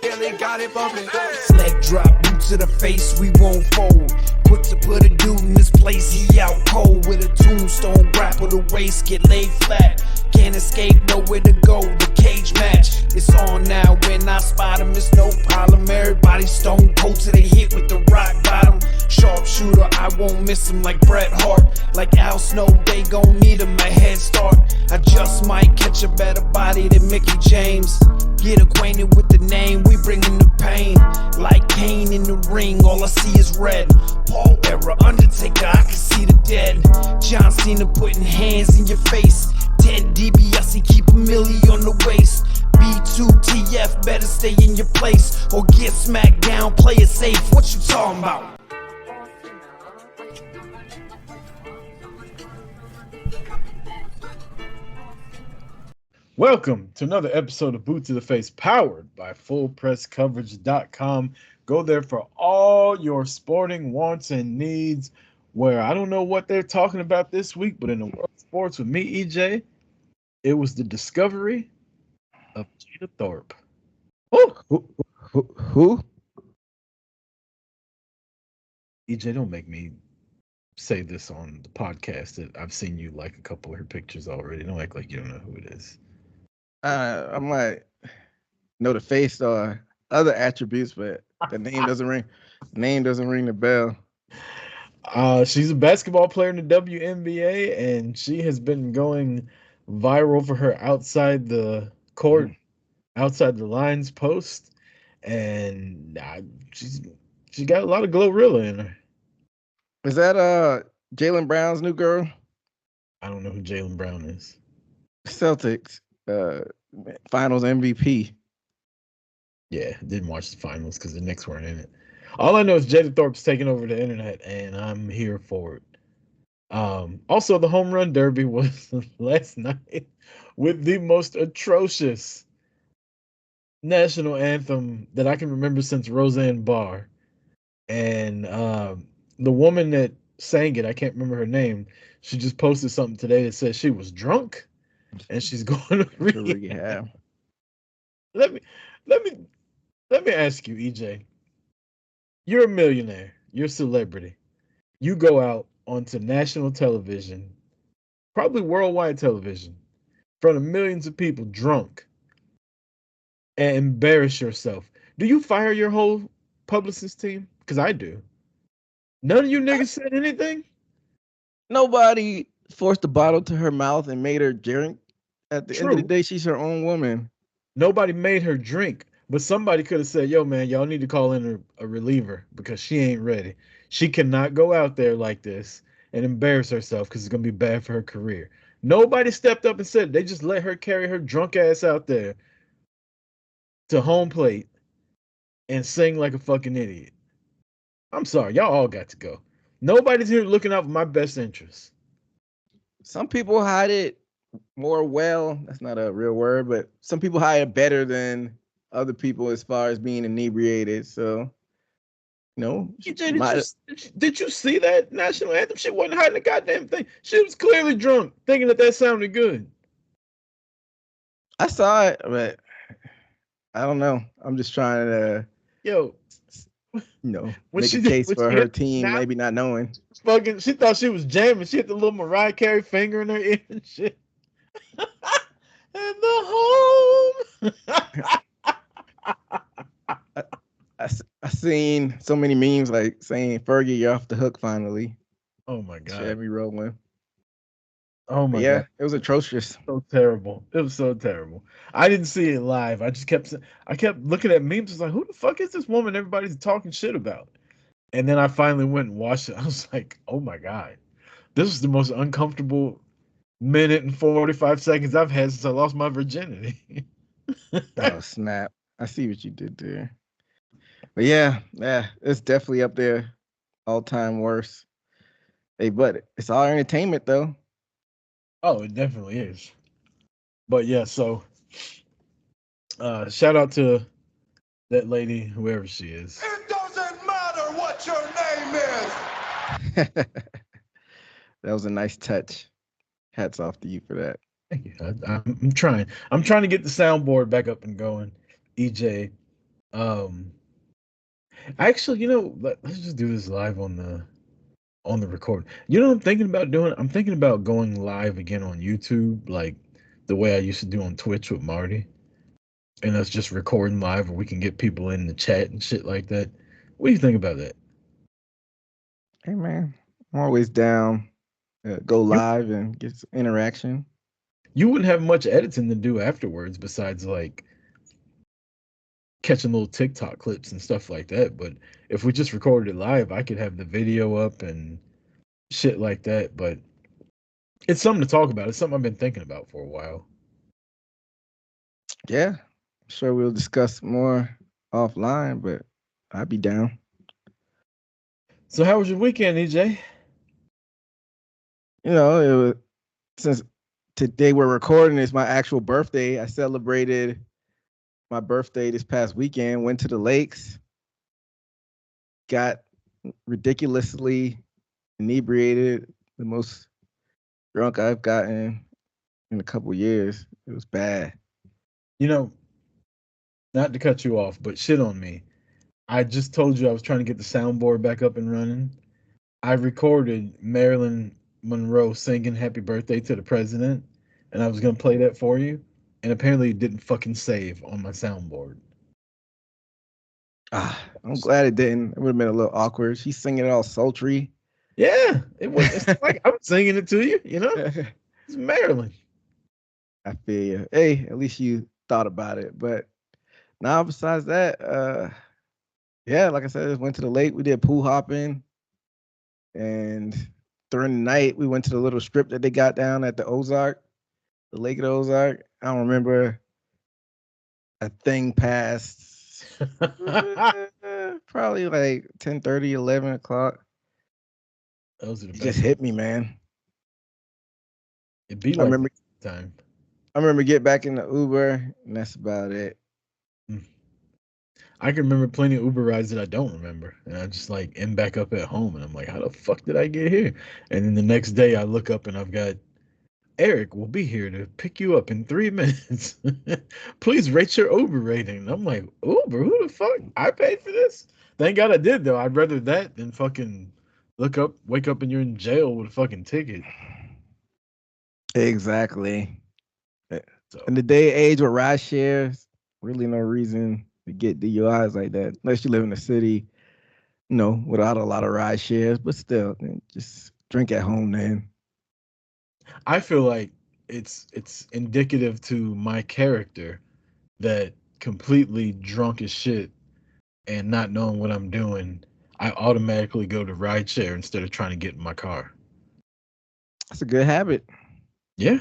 Billy got it bumping. Leg drop, boot to the face, we won't fold. Put a dude in this place, he out cold. With a tombstone, grapple the waist, get laid flat. Can't escape, nowhere to go, the cage match. It's on now, when I spot him, it's no problem. Everybody stone cold till they hit with the rock bottom. Sharpshooter, I won't miss him like Bret Hart. Like Al Snow, they gon' need him a head start. I just might catch a better body than Mickey James. Get acquainted with the name, we bringin' the pain. Like Kane in the ring, all I see is red. Paul era, Undertaker, I can see the dead. John Cena putting hands in your face. 10 DBS, keep a milli on the waist. B2TF, better stay in your place or get smacked down, play it safe. What you talking about? Welcome to another episode of Boot to the Face, powered by FullPressCoverage.com. Go there for all your sporting wants and needs, where I don't know what they're talking about this week, but in the world of sports with me, EJ, it was the discovery of Jada Thorpe. Oh, who? EJ, don't make me say this on the podcast. That I've seen you like a couple of her pictures already. Don't act like you don't know who it is. I might know the face or other attributes, but the name doesn't ring. Name doesn't ring the bell. She's a basketball player in the WNBA, and she has been going viral for her outside the court, outside the lines post, and she got a lot of Glorilla in her. Is that Jaylen Brown's new girl? I don't know who Jaylen Brown is. Celtics finals MVP. Yeah, didn't watch the finals because the Knicks weren't in it. All I know is Jada Thorpe's taking over the internet, and I'm here for it. Also, the home run derby was last night with the most atrocious national anthem that I can remember since Roseanne Barr. And the woman that sang it, I can't remember her name, she just posted something today that said she was drunk and she's going to rehab. Let me ask you, EJ. You're a millionaire. You're a celebrity. You go out onto national television, probably worldwide television, in front of millions of people drunk, and embarrass yourself. Do you fire your whole publicist team? Because I do. None of you niggas said anything? Nobody forced the bottle to her mouth and made her drink. At the end of the day, she's her own woman. Nobody made her drink, but somebody could have said, yo, man, y'all need to call in a reliever because she ain't ready. She cannot go out there like this and embarrass herself because it's going to be bad for her career. Nobody stepped up and said it. They just let her carry her drunk ass out there to home plate and sing like a fucking idiot. I'm sorry. Y'all all got to go. Nobody's here looking out for my best interests. Some people hide it more well. That's not a real word, but some people hide it better than other people as far as being inebriated. So, did you see that national anthem? She wasn't hiding a goddamn thing. She was clearly drunk, thinking that sounded good. I saw it, but I don't know. I'm just trying to, make a case for her team, maybe not knowing. She thought she was jamming. She had the little Mariah Carey finger in her ear and shit. And the home. I seen so many memes like saying, Fergie, you're off the hook finally. Oh my God. Chevy rolling. Oh my God. Yeah, it was atrocious. So terrible. It was so terrible. I didn't see it live. I kept looking at memes. I was like, who the fuck is this woman everybody's talking shit about? And then I finally went and watched it. I was like, oh my God. This is the most uncomfortable minute and 45 seconds I've had since I lost my virginity. Oh, snap. I see what you did there. But yeah, it's definitely up there. All-time worst. Hey, but it's all entertainment, though. Oh, it definitely is. But yeah, so shout out to that lady, whoever she is. It doesn't matter what your name is. That was a nice touch. Hats off to you for that. Thank you. I'm trying to get the soundboard back up and going, EJ. Um, actually, let's just do this live on the record. You know what I'm thinking about doing? I'm thinking about going live again on YouTube, like the way I used to do on Twitch with Marty, and us just recording live where we can get people in the chat and shit like that. What do you think about that? Hey man, I'm always down. Go You live and get some interaction. you wouldn't have much editing to do afterwards besides like catching little TikTok clips and stuff like that. But if we just recorded it live, I could have the video up and shit like that. But it's something to talk about. It's something I've been thinking about for a while. Yeah, sure we'll discuss more offline, but I'd be down. So how was your weekend, EJ? You know, it was since today we're recording is my actual birthday. I celebrated my birthday this past weekend. Went to the lakes, got ridiculously inebriated, the most drunk I've gotten in a couple years. It was bad. You know, not to cut you off, but shit on me. I just told you I was trying to get the soundboard back up and running. I recorded Marilyn Monroe singing "Happy Birthday" to the president, and I was gonna play that for you, and apparently it didn't fucking save on my soundboard. I'm glad it didn't. It would have been a little awkward. She's singing it all sultry. Yeah, it was. It's like I'm singing it to you. It's Marilyn. I feel you. Hey, at least you thought about it. But now, besides that, yeah, like I said, I just went to the lake. We did pool hopping, and during the night, we went to the little strip that they got down at the Ozark, the Lake of the Ozark. I don't remember a thing past probably like 10:30, 11 o'clock. Those are the It just best. hit me, man. It'd be I like remember, that time. I remember get back in the Uber, and that's about it. I can remember plenty of Uber rides that I don't remember, and I just like end back up at home, and I'm like, how the fuck did I get here? And then the next day, I look up and I've got Eric will be here to pick you up in 3 minutes. Please rate your Uber rating. And I'm like, Uber? Who the fuck? I paid for this? Thank God I did though. I'd rather that than fucking wake up and you're in jail with a fucking ticket. Exactly. So In the day and age with ride shares, really no reason to get DUIs like that, unless you live in a city, without a lot of ride shares. But still, just drink at home then. I feel like it's indicative to my character that completely drunk as shit and not knowing what I'm doing, I automatically go to rideshare instead of trying to get in my car. That's a good habit. Yeah,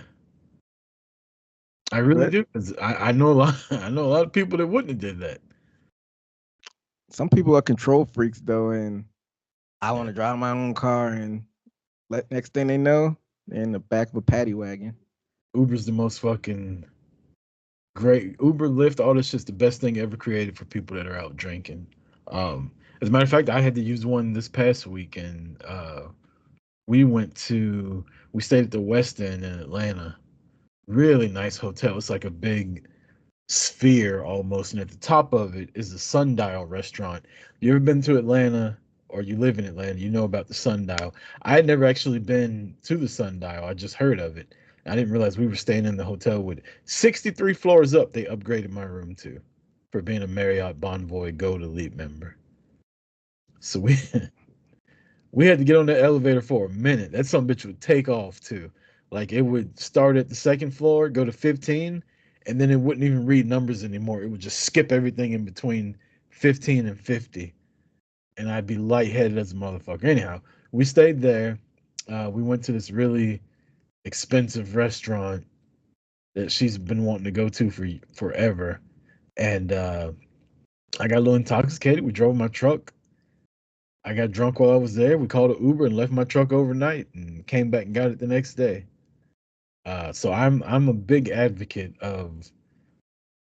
I really But do. 'Cause I know a lot. I know a lot of people that wouldn't have did that. some people are control freaks though, and I Yeah. want to drive my own car, and next thing they know, they're in the back of a paddy wagon. Uber's the most fucking great. Uber, Lyft, all this shit's the best thing ever created for people that are out drinking. As a matter of fact, I had to use one this past week, and we went to we stayed at the West End in Atlanta. Really nice hotel. It's like a big sphere almost, and at the top of it is the Sundial restaurant. You ever been to Atlanta or you live in Atlanta, you know about the Sundial. I had never actually been to the Sundial. I just heard of it. I didn't realize we were staying in the hotel with 63 floors up. They upgraded my room to for being a Marriott Bonvoy Gold Elite member. So we we had to get on the elevator for a minute. That some bitch would take off too. Like it would start at the second floor, go to 15, and then it wouldn't even read numbers anymore. It would just skip everything in between 15 and 50. And I'd be lightheaded as a motherfucker. Anyhow, we stayed there. We went to this really expensive restaurant that she's been wanting to go to for forever. And I got a little intoxicated. We drove my truck. I got drunk while I was there. We called an Uber and left my truck overnight and came back and got it the next day. So I'm a big advocate of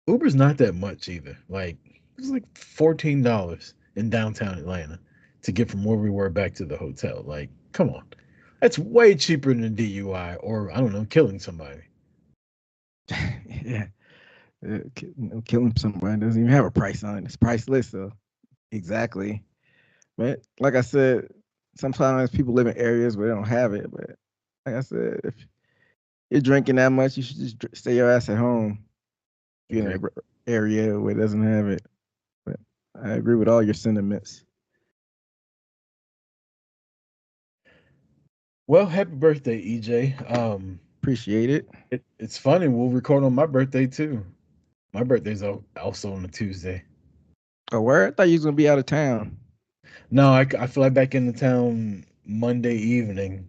Uber's not that much either. Like it's like $14 in downtown Atlanta to get from where we were back to the hotel. Like, come on. That's way cheaper than a DUI or I don't know, killing somebody. Yeah, Killing someone doesn't even have a price on it. It's priceless. So exactly. But like I said, sometimes people live in areas where they don't have it. But like I said, if you're drinking that much, you should just stay your ass at home. If you're in an area where it doesn't have it. But I agree with all your sentiments. Well, happy birthday, EJ. Appreciate it. It's funny. We'll record on my birthday too. My birthday's also on a Tuesday. Oh, where? I thought you was gonna be out of town. No, I fly back into town Monday evening,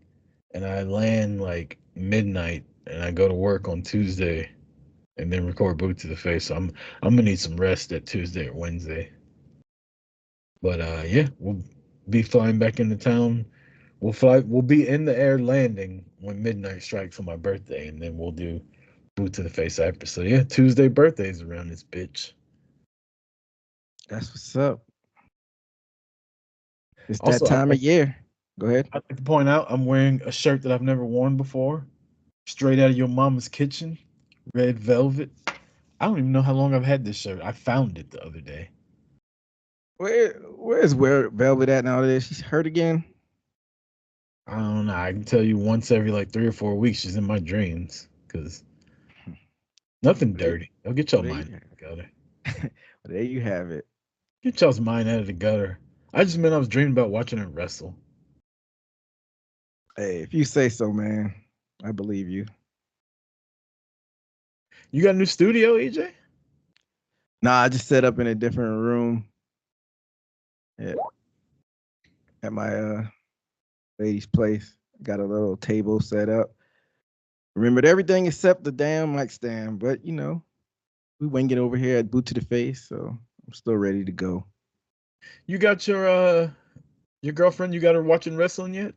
and I land like midnight, and I go to work on Tuesday, and then record Boot to the Face. So I'm gonna need some rest at Tuesday or Wednesday. But yeah, we'll be flying back into town. We'll be in the air landing when midnight strikes on my birthday, and then we'll do Boot to the Face after. So yeah, Tuesday birthdays around this bitch. That's what's up. It's that Also, time of year. Go ahead. I'd like to point out I'm wearing a shirt that I've never worn before, straight out of your mama's kitchen, red velvet. I don't even know how long I've had this shirt. I found it the other day. Where's Velvet at nowadays? She's hurt again. I don't know. I can tell you once every like 3 or 4 weeks she's in my dreams because nothing dirty. I'll get y'all Well, mind out of the gutter. there you have it. Get y'all's mind out of the gutter. I just meant I was dreaming about watching her wrestle. Hey, if you say so, man, I believe you. You got a new studio, EJ? Nah, I just set up in a different room at my lady's place. Got a little table set up. Remembered everything except the damn mic stand, but we wing it over here at Boot to the Face, so I'm still ready to go. You got your girlfriend, you got her watching wrestling yet?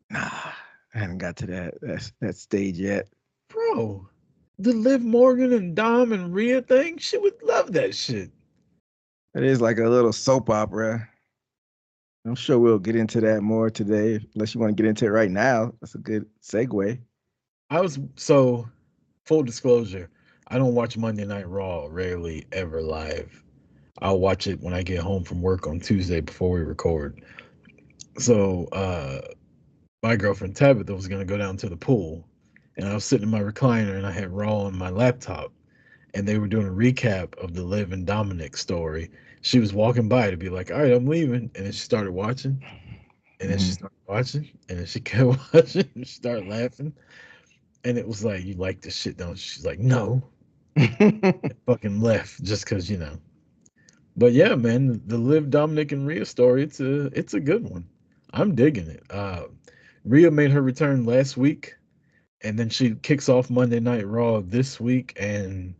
Nah, I haven't got to that stage yet. Bro, the Liv Morgan and Dom and Rhea thing, she would love that shit. It is like a little soap opera. I'm sure we'll get into that more today, unless you want to get into it right now. That's a good segue. So full disclosure, I don't watch Monday Night Raw rarely ever live. I'll watch it when I get home from work on Tuesday before we record. So my girlfriend Tabitha was gonna go down to the pool, and I was sitting in my recliner and I had Raw on my laptop, and they were doing a recap of the Liv and Dominic story. She was walking by to be like, "All right, I'm leaving," and then she started watching, and then she started watching, and then she kept watching, and she started laughing, and it was like, "You like this shit, don't you?" She's like, "No," and fucking left just because you know. But yeah, man, the Liv, Dominic, and Rhea story, it's a good one. I'm digging it. Rhea made her return last week, and then she kicks off Monday Night Raw this week, and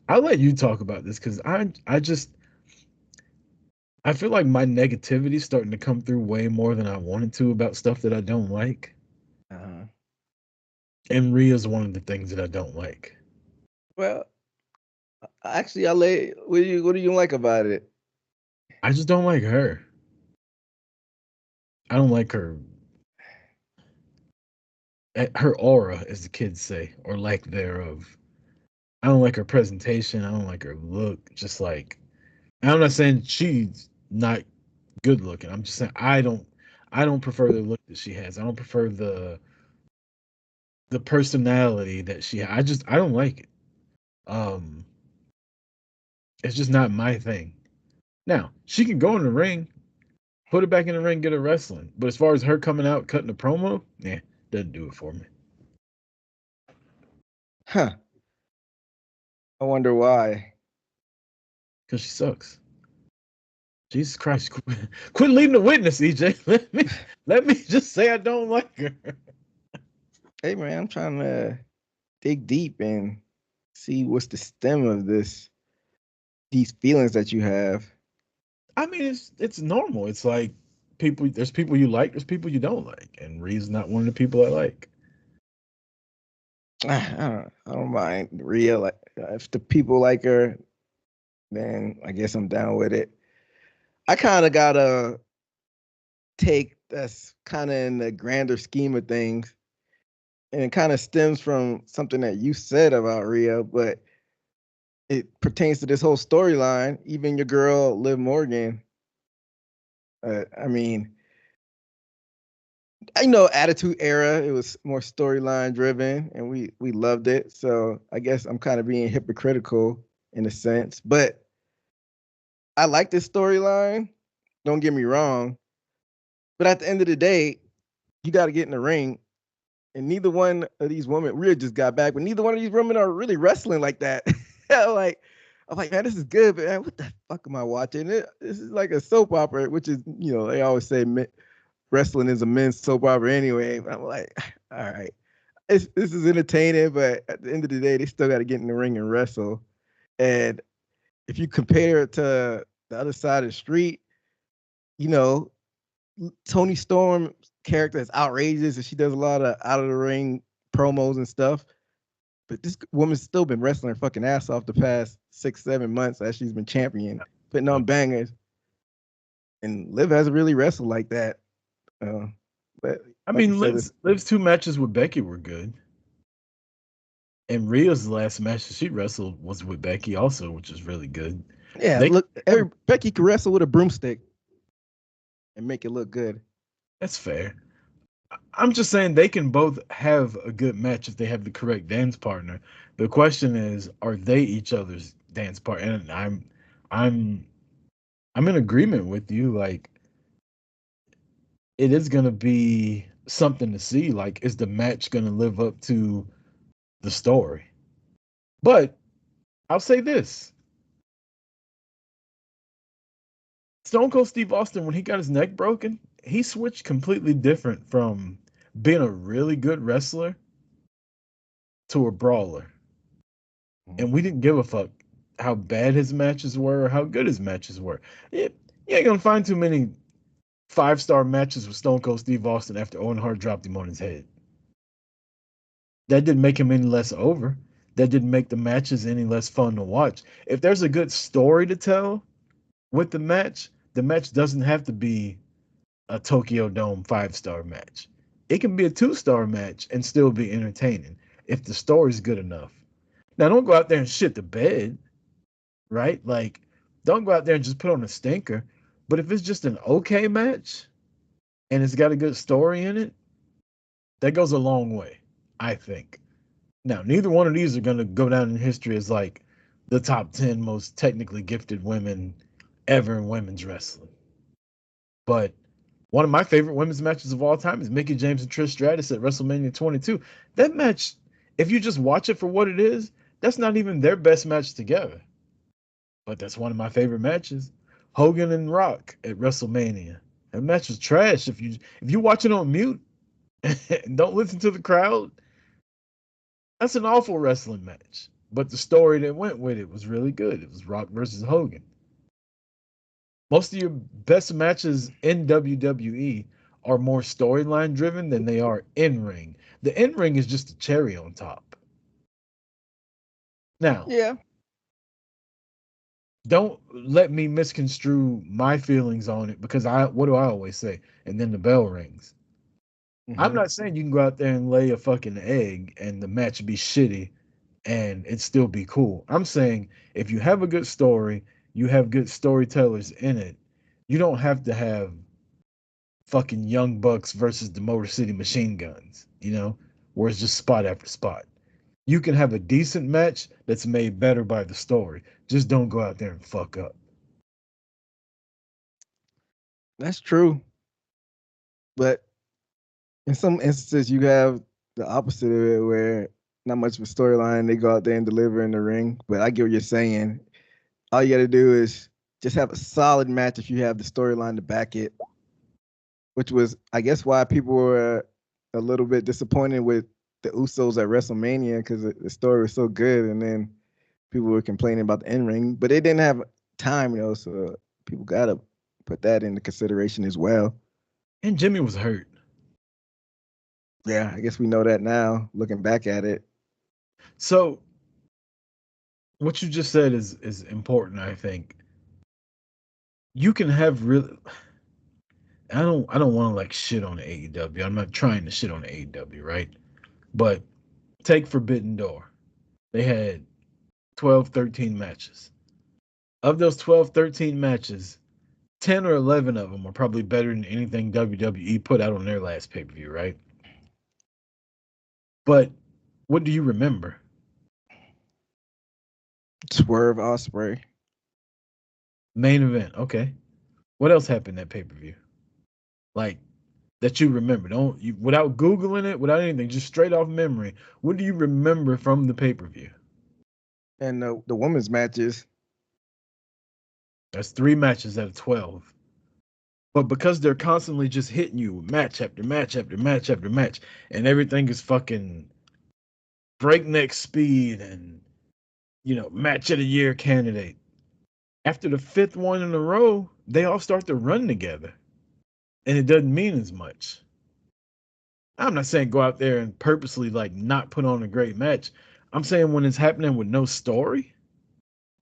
I'll let you talk about this because I feel like my negativity is starting to come through way more than I wanted to about stuff that I don't like. Uh-huh. And Rhea's one of the things that I don't like. Well, actually, what do you like about it? I just don't like her. I don't like her aura, as the kids say, or lack thereof. I don't like her presentation. I don't like her look. Just like I'm not saying she's not good looking. I'm just saying I don't prefer the look that she has. I don't prefer the personality that she has. I don't like it. Um it's just not my thing. Now, she can go in the ring, put it back in the ring, get her wrestling. But as far as her coming out cutting a promo, doesn't do it for me. Huh. I wonder why. Because she sucks. Jesus Christ. Quit leading the witness, EJ. Let me just say I don't like her. Hey man, I'm trying to dig deep and see what's the stem of these feelings that you have. I mean, it's normal. It's like there's people you like, there's people you don't like. And Ree's not one of the people I like. I don't mind Rhea. Like if the people like her, then I guess I'm down with it. I kind of got a take that's kind of in the grander scheme of things. and it kind of stems from something that you said about Rhea, but it pertains to this whole storyline. Even your girl Liv Morgan. I mean, I know Attitude Era. It was more storyline driven, and we loved it. So I guess I'm kind of being hypocritical in a sense, but I like this storyline. Don't get me wrong, but at the end of the day, you got to get in the ring. And neither one of these women, Rhea just got back, but neither one of these women are really wrestling like that. I'm like, man, this is good, but man, what the fuck am I watching? This is like a soap opera, which is, they always say wrestling is a men's soap opera anyway. But I'm like, all right, this is entertaining, but at the end of the day, they still got to get in the ring and wrestle. And if you compare it to the other side of the street, you know, Tony Storm's character is outrageous, and she does a lot of out of the ring promos and stuff. But this woman's still been wrestling her fucking ass off the past 6-7 months as she's been champion, putting on bangers. And Liv hasn't really wrestled like that. But I like mean, said, Liv's 2 matches with Becky were good. And Rhea's last match that she wrestled was with Becky also, which is really good. yeah, look, Becky can wrestle with a broomstick and make it look good. That's fair. I'm just saying they can both have a good match if they have the correct dance partner. The question is, are they each other's dance partner? And I'm in agreement with you. Like, it is gonna be something to see. Like, is the match gonna live up to the story? But I'll say this. Stone Cold Steve Austin, when he got his neck broken, he switched completely different from being a really good wrestler to a brawler. And we didn't give a fuck how bad his matches were or how good his matches were. You ain't gonna find too many 5-star matches with Stone Cold Steve Austin after Owen Hart dropped him on his head. That didn't make him any less over. That didn't make the matches any less fun to watch. If there's a good story to tell with the match doesn't have to be a Tokyo Dome 5-star match. It can be a 2-star match and still be entertaining if the story's good enough. Now, don't go out there and shit the bed, right? Like, don't go out there and just put on a stinker. But if it's just an okay match and it's got a good story in it, that goes a long way, I think. Now, neither one of these are going to go down in history as like the top 10 most technically gifted women ever in women's wrestling. But one of my favorite women's matches of all time is Mickie James and Trish Stratus at WrestleMania 22. That match, if you just watch it for what it is, that's not even their best match together. But that's one of my favorite matches. Hogan and Rock at WrestleMania. That match was trash. If you watch it on mute and don't listen to the crowd, that's an awful wrestling match. But the story that went with it was really good. It was Rock versus Hogan. Most of your best matches in WWE are more storyline driven than they are in ring. The in ring is just a cherry on top. Now, yeah, don't let me misconstrue my feelings on it because what do I always say? And then the bell rings. I'm not saying you can go out there and lay a fucking egg and the match be shitty and it still be cool. I'm saying if you have a good story, you have good storytellers in it, you don't have to have fucking Young Bucks versus the Motor City Machine Guns, where it's just spot after spot. You can have a decent match that's made better by the story. Just don't go out there and fuck up. that's true. But in some instances, you have the opposite of it where not much of a storyline. They go out there and deliver in the ring. But I get what you're saying. All you got to do is just have a solid match if you have the storyline to back it, which was, I guess, why people were a little bit disappointed with the Usos at WrestleMania because the story was so good. And then people were complaining about the in-ring. But they didn't have time, so people got to put that into consideration as well. And Jimmy was hurt. Yeah, I guess we know that now, looking back at it. So what you just said is important, I think. You can have really I don't want to like shit on the AEW. I'm not trying to shit on the AEW, right? But take Forbidden Door. They had 12, 13 matches. Of those 12, 13 matches, 10 or 11 of them are probably better than anything WWE put out on their last pay per view, right? But what do you remember? Swerve Osprey. Main event. Okay. What else happened that pay per view? Like that you remember? Don't you without googling it, without anything, just straight off memory. What do you remember from the pay per view? And the women's matches. That's 3 matches out of 12. But because they're constantly just hitting you match after match after match after match, and everything is fucking breakneck speed and match of the year candidate. After the fifth one in a row, they all start to run together. And it doesn't mean as much. I'm not saying go out there and purposely like not put on a great match. I'm saying when it's happening with no story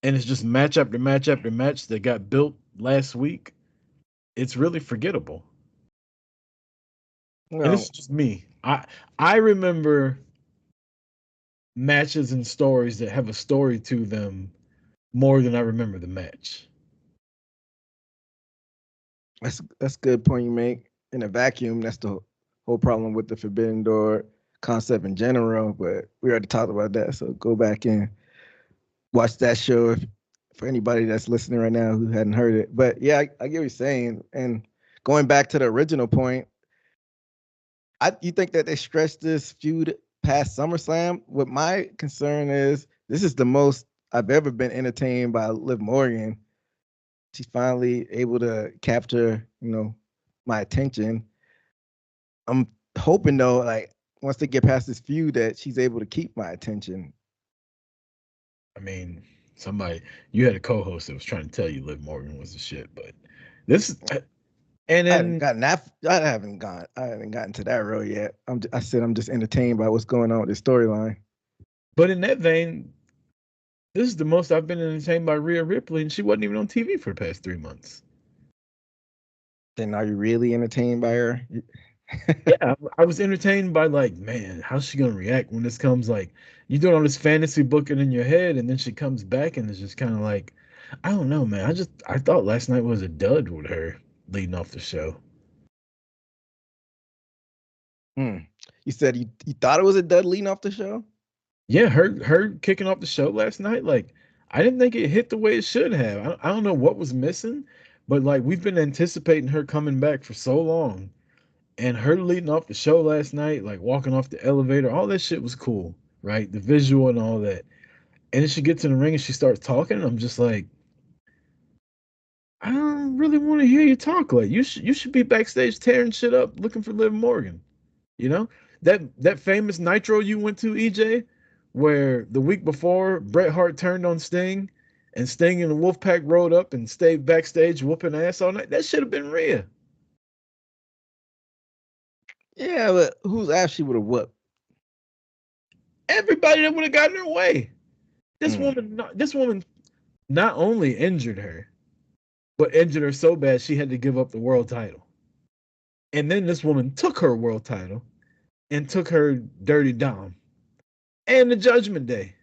and it's just match after match after match that got built last week, it's really forgettable. And No, it's just me. I remember matches and stories that have a story to them more than I remember the match. that's a good point you make. In a vacuum, that's the whole problem with the Forbidden Door concept in general. But we already talked about that, so go back and watch that show for anybody that's listening right now who hadn't heard it. But yeah, I get what you're saying. And going back to the original point, you think that they stretched this feud past SummerSlam? What my concern is, this is the most I've ever been entertained by Liv Morgan. She's finally able to capture, my attention. I'm hoping though, like once they get past this feud, that she's able to keep my attention. I mean, you had a co-host that was trying to tell you Liv Morgan was the shit, but this is, and I haven't then, gotten that. I haven't gotten to that road yet. I said I'm just entertained by what's going on with this storyline. but in that vein, this is the most I've been entertained by Rhea Ripley, and she wasn't even on TV for the past 3 months. Then are you really entertained by her? Yeah, I was entertained by like, man, how's she gonna react when this comes? Like, you doing all this fantasy booking in your head, and then she comes back, and it's just kind of like, I don't know, man. I thought last night was a dud with her leading off the show. You said you thought it was a dud leading off the show? Yeah, her kicking off the show last night, like I didn't think it hit the way it should have. I don't know what was missing, but like we've been anticipating her coming back for so long, and her leading off the show last night, like walking off the elevator, all that shit was cool, right? The visual and all that. And then she gets in the ring and she starts talking, and I'm just like, I don't really want to hear you talk. Like you should be backstage tearing shit up, looking for Liv Morgan. You know that famous Nitro you went to, EJ, where the week before Bret Hart turned on Sting, and Sting and the Wolfpack rode up and stayed backstage whooping ass all night. That should have been Rhea. Yeah, but whose ass she would have whooped? Everybody that would have gotten her way. This Mm. woman not only injured her, but injured her so bad she had to give up the world title. And then this woman took her world title and took her Dirty Dom and the Judgment Day.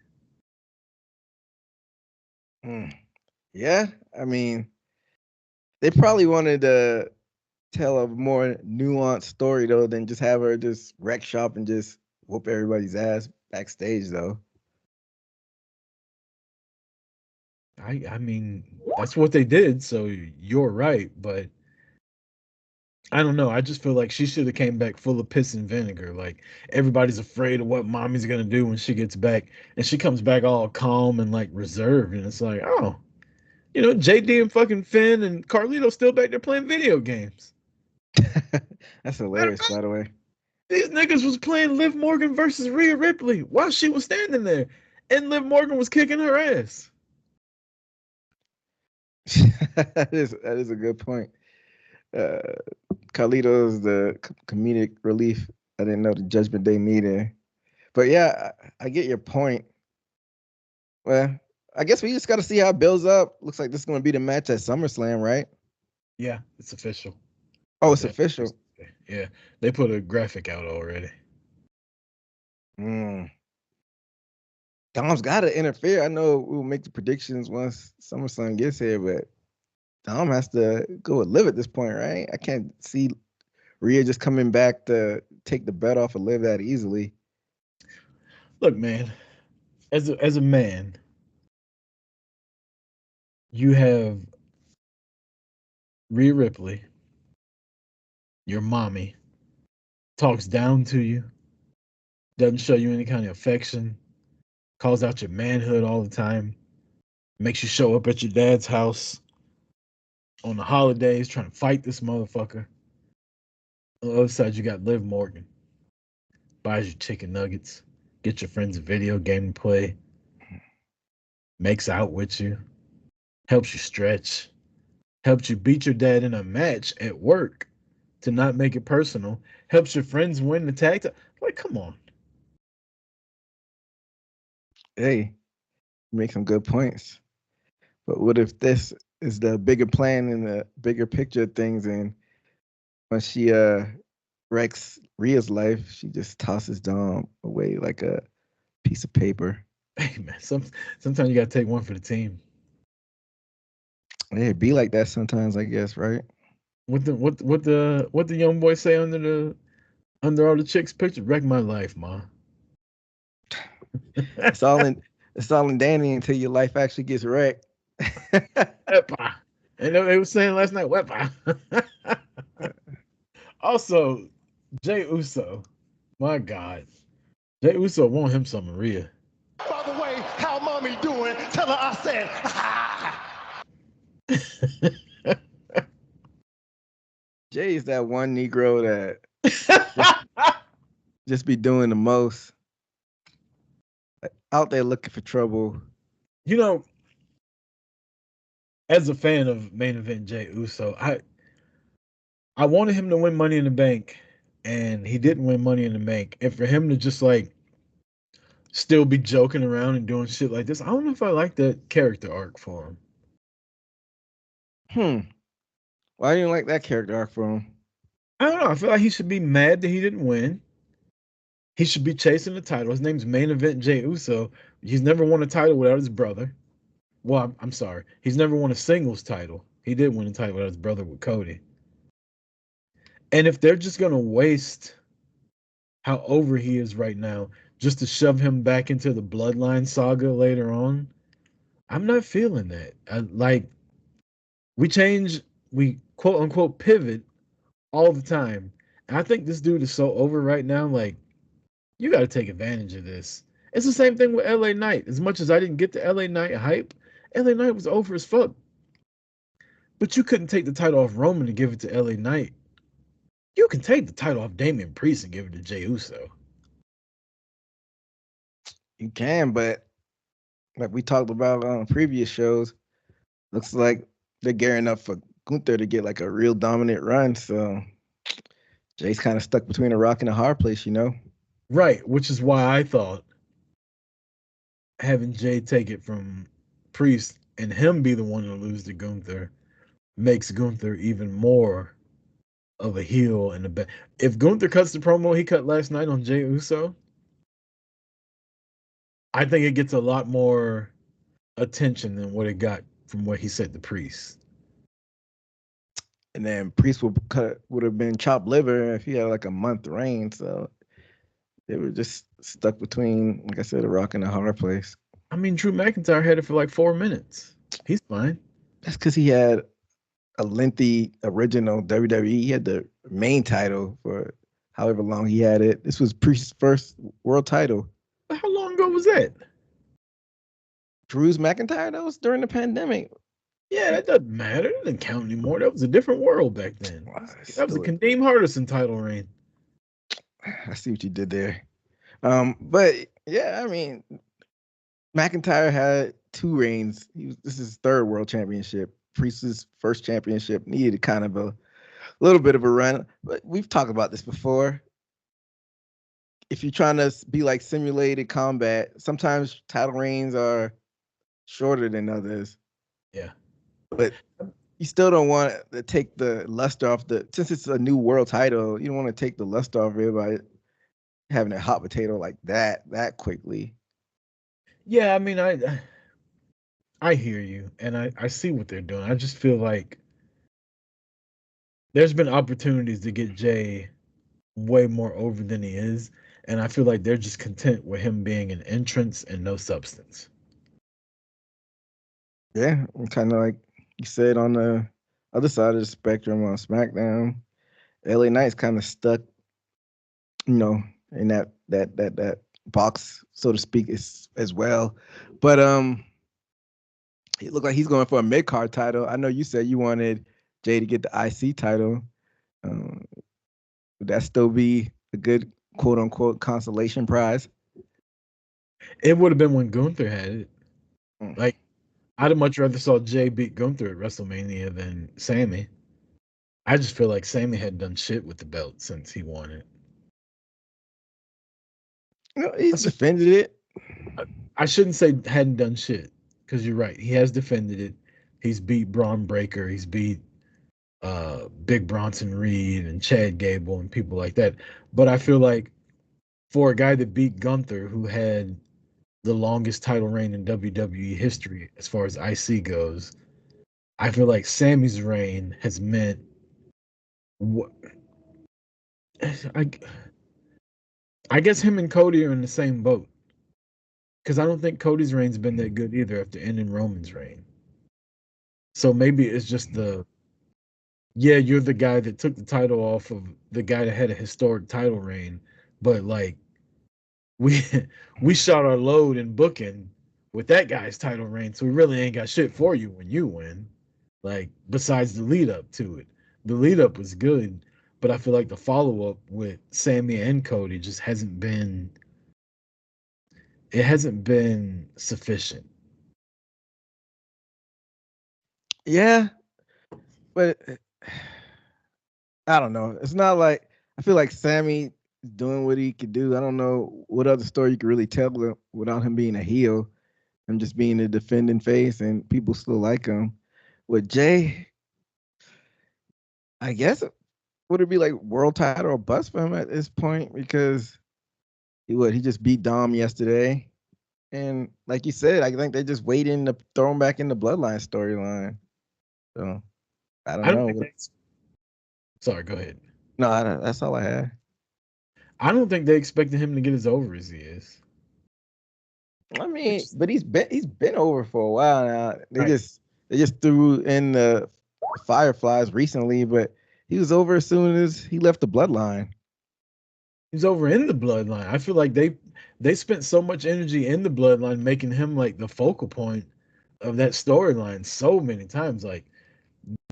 Yeah, I mean, they probably wanted to tell a more nuanced story though than just have her just wreck shop and just whoop everybody's ass backstage though. I mean, that's what they did, so you're right, but I don't know. I just feel like she should have came back full of piss and vinegar. Like everybody's afraid of what mommy's gonna do when she gets back, and she comes back all calm and like reserved, and it's like, oh, JD and fucking Finn and Carlito still back there playing video games. That's hilarious, by the way. These niggas was playing Liv Morgan versus Rhea Ripley while she was standing there, and Liv Morgan was kicking her ass. That is a good point. Carlito's the comedic relief. I didn't know the Judgment Day meeting, but yeah, I get your point. Well, I guess we just got to see how it builds up. Looks like this is going to be the match at SummerSlam, right? Yeah, it's official. Oh, it's official. Yeah, they put a graphic out already. Mm. Dom's got to interfere. I know we'll make the predictions once SummerSlam gets here, but Dom has to go with Liv at this point, right? I can't see Rhea just coming back to take the bet off of Liv that easily. Look, man, as a man, you have Rhea Ripley, your mommy, talks down to you, doesn't show you any kind of affection, calls out your manhood all the time, makes you show up at your dad's house on the holidays trying to fight this motherfucker. On the other side, you got Liv Morgan, buys you chicken nuggets, get your friends a video game to play, makes out with you, helps you stretch, helps you beat your dad in a match at work to not make it personal, helps your friends win the tag team. Like, come on. Hey, you make some good points. But what if this is the bigger plan and the bigger picture of things, and when she wrecks Rhea's life, she just tosses Dom away like a piece of paper. Hey man, sometimes you gotta take one for the team. Yeah, it be like that sometimes, I guess, right? What the young boy say under all the chicks' pictures? Wreck my life, ma. It's all in Danny until your life actually gets wrecked. Wepa. And they were saying last night, Wepa. Also, Jay Uso. My God. Jay Uso want him some Maria. By the way, how mommy doing? Tell her I said, ha! Jay is that one Negro that just be doing the most. Out there looking for trouble. You know, as a fan of main event Jay Uso, I wanted him to win Money in the Bank, and he didn't win Money in the Bank. And for him to just like still be joking around and doing shit like this, I don't know if I like that character arc for him. Why do you like that character arc for him? I don't know. I feel like he should be mad that he didn't win. He should be chasing the title. His name's Main Event Jay Uso. He's never won a title without his brother. Well, I'm sorry. He's never won a singles title. He did win a title without his brother with Cody. And if they're just going to waste how over he is right now just to shove him back into the bloodline saga later on, I'm not feeling that. We quote unquote pivot all the time. And I think this dude is so over right now. Like, you got to take advantage of this. It's the same thing with LA Knight. As much as I didn't get the LA Knight hype, LA Knight was over as fuck. But you couldn't take the title off Roman and give it to LA Knight. You can take the title off Damian Priest and give it to Jey Uso. You can, but like we talked about on previous shows, looks like they're gearing up for Gunther to get like a real dominant run. So Jay's kind of stuck between a rock and a hard place, you know? Right, which is why I thought having Jay take it from Priest and him be the one to lose to Gunther makes Gunther even more of a heel and a bad. If Gunther cuts the promo he cut last night on Jey Uso, I think it gets a lot more attention than what it got from what he said to Priest. And then Priest would have been chopped liver if he had like a month reign. So they were just stuck between, like I said, a rock and a hard place. I mean, Drew McIntyre had it for like 4 minutes. He's fine. That's because he had a lengthy original WWE. He had the main title for however long he had it. This was Priest's first world title. How long ago was that? Drew's McIntyre? That was during the pandemic. Yeah, that doesn't matter. It doesn't count anymore. That was a different world back then. That was a Kadeem Hardison title reign. I see what you did there. But yeah, I mean, McIntyre had 2 reigns. This is his 3rd world championship. Priest's first championship needed kind of a little bit of a run. But we've talked about this before. If you're trying to be like simulated combat, sometimes title reigns are shorter than others. Yeah. But you still don't want to take the luster off since it's a new world title, you don't want to take the luster off it by having a hot potato like that quickly. Yeah, I mean, I hear you, and I see what they're doing. I just feel like there's been opportunities to get Jay way more over than he is, and I feel like they're just content with him being an entrance and no substance. Yeah, kind of like you said on the other side of the spectrum on SmackDown, LA Knight's kind of stuck, in that box, so to speak, as well. But it looked like he's going for a mid card title. I know you said you wanted Jay to get the IC title. Um, would that still be a good quote unquote consolation prize? It would have been when Gunther had it. Mm. Like, I'd have much rather saw Jay beat Gunther at WrestleMania than Sammy. I just feel like Sammy had done shit with the belt since he won it. No, he's defended it. I shouldn't say hadn't done shit because you're right. He has defended it. He's beat Braun Breaker. He's beat Big Bronson Reed and Chad Gable and people like that. But I feel like for a guy that beat Gunther, who had the longest title reign in WWE history as far as IC goes, I feel like Sammy's reign has meant what I, I guess him and Cody are in the same boat because I don't think Cody's reign's been that good either after ending Roman's reign. So maybe it's just yeah, you're the guy that took the title off of the guy that had a historic title reign, but like we we shot our load in booking with that guy's title reign, so we really ain't got shit for you when you win. Like besides the lead up to it, the lead up was good, but I feel like the follow up with Sammy and Cody just hasn't been sufficient. Yeah, but I don't know. It's not like I feel like Sammy doing what he could do. I don't know what other story you could really tell without him being a heel and just being a defending face, and people still like him. With Jay, I guess would it be like world title or bust for him at this point because he just beat Dom yesterday, and like you said, I think they're just waiting to throw him back in the bloodline storyline. So I don't I don't know. think they, sorry, go ahead. No, that's all I had. I don't think they expected him to get as over as he is. I mean, Which but he's been over for a while now. right. They just threw in the Fireflies recently, but he was over as soon as he left the bloodline. He's over in the bloodline. I feel like they spent so much energy in the bloodline making him like the focal point of that storyline so many times. Like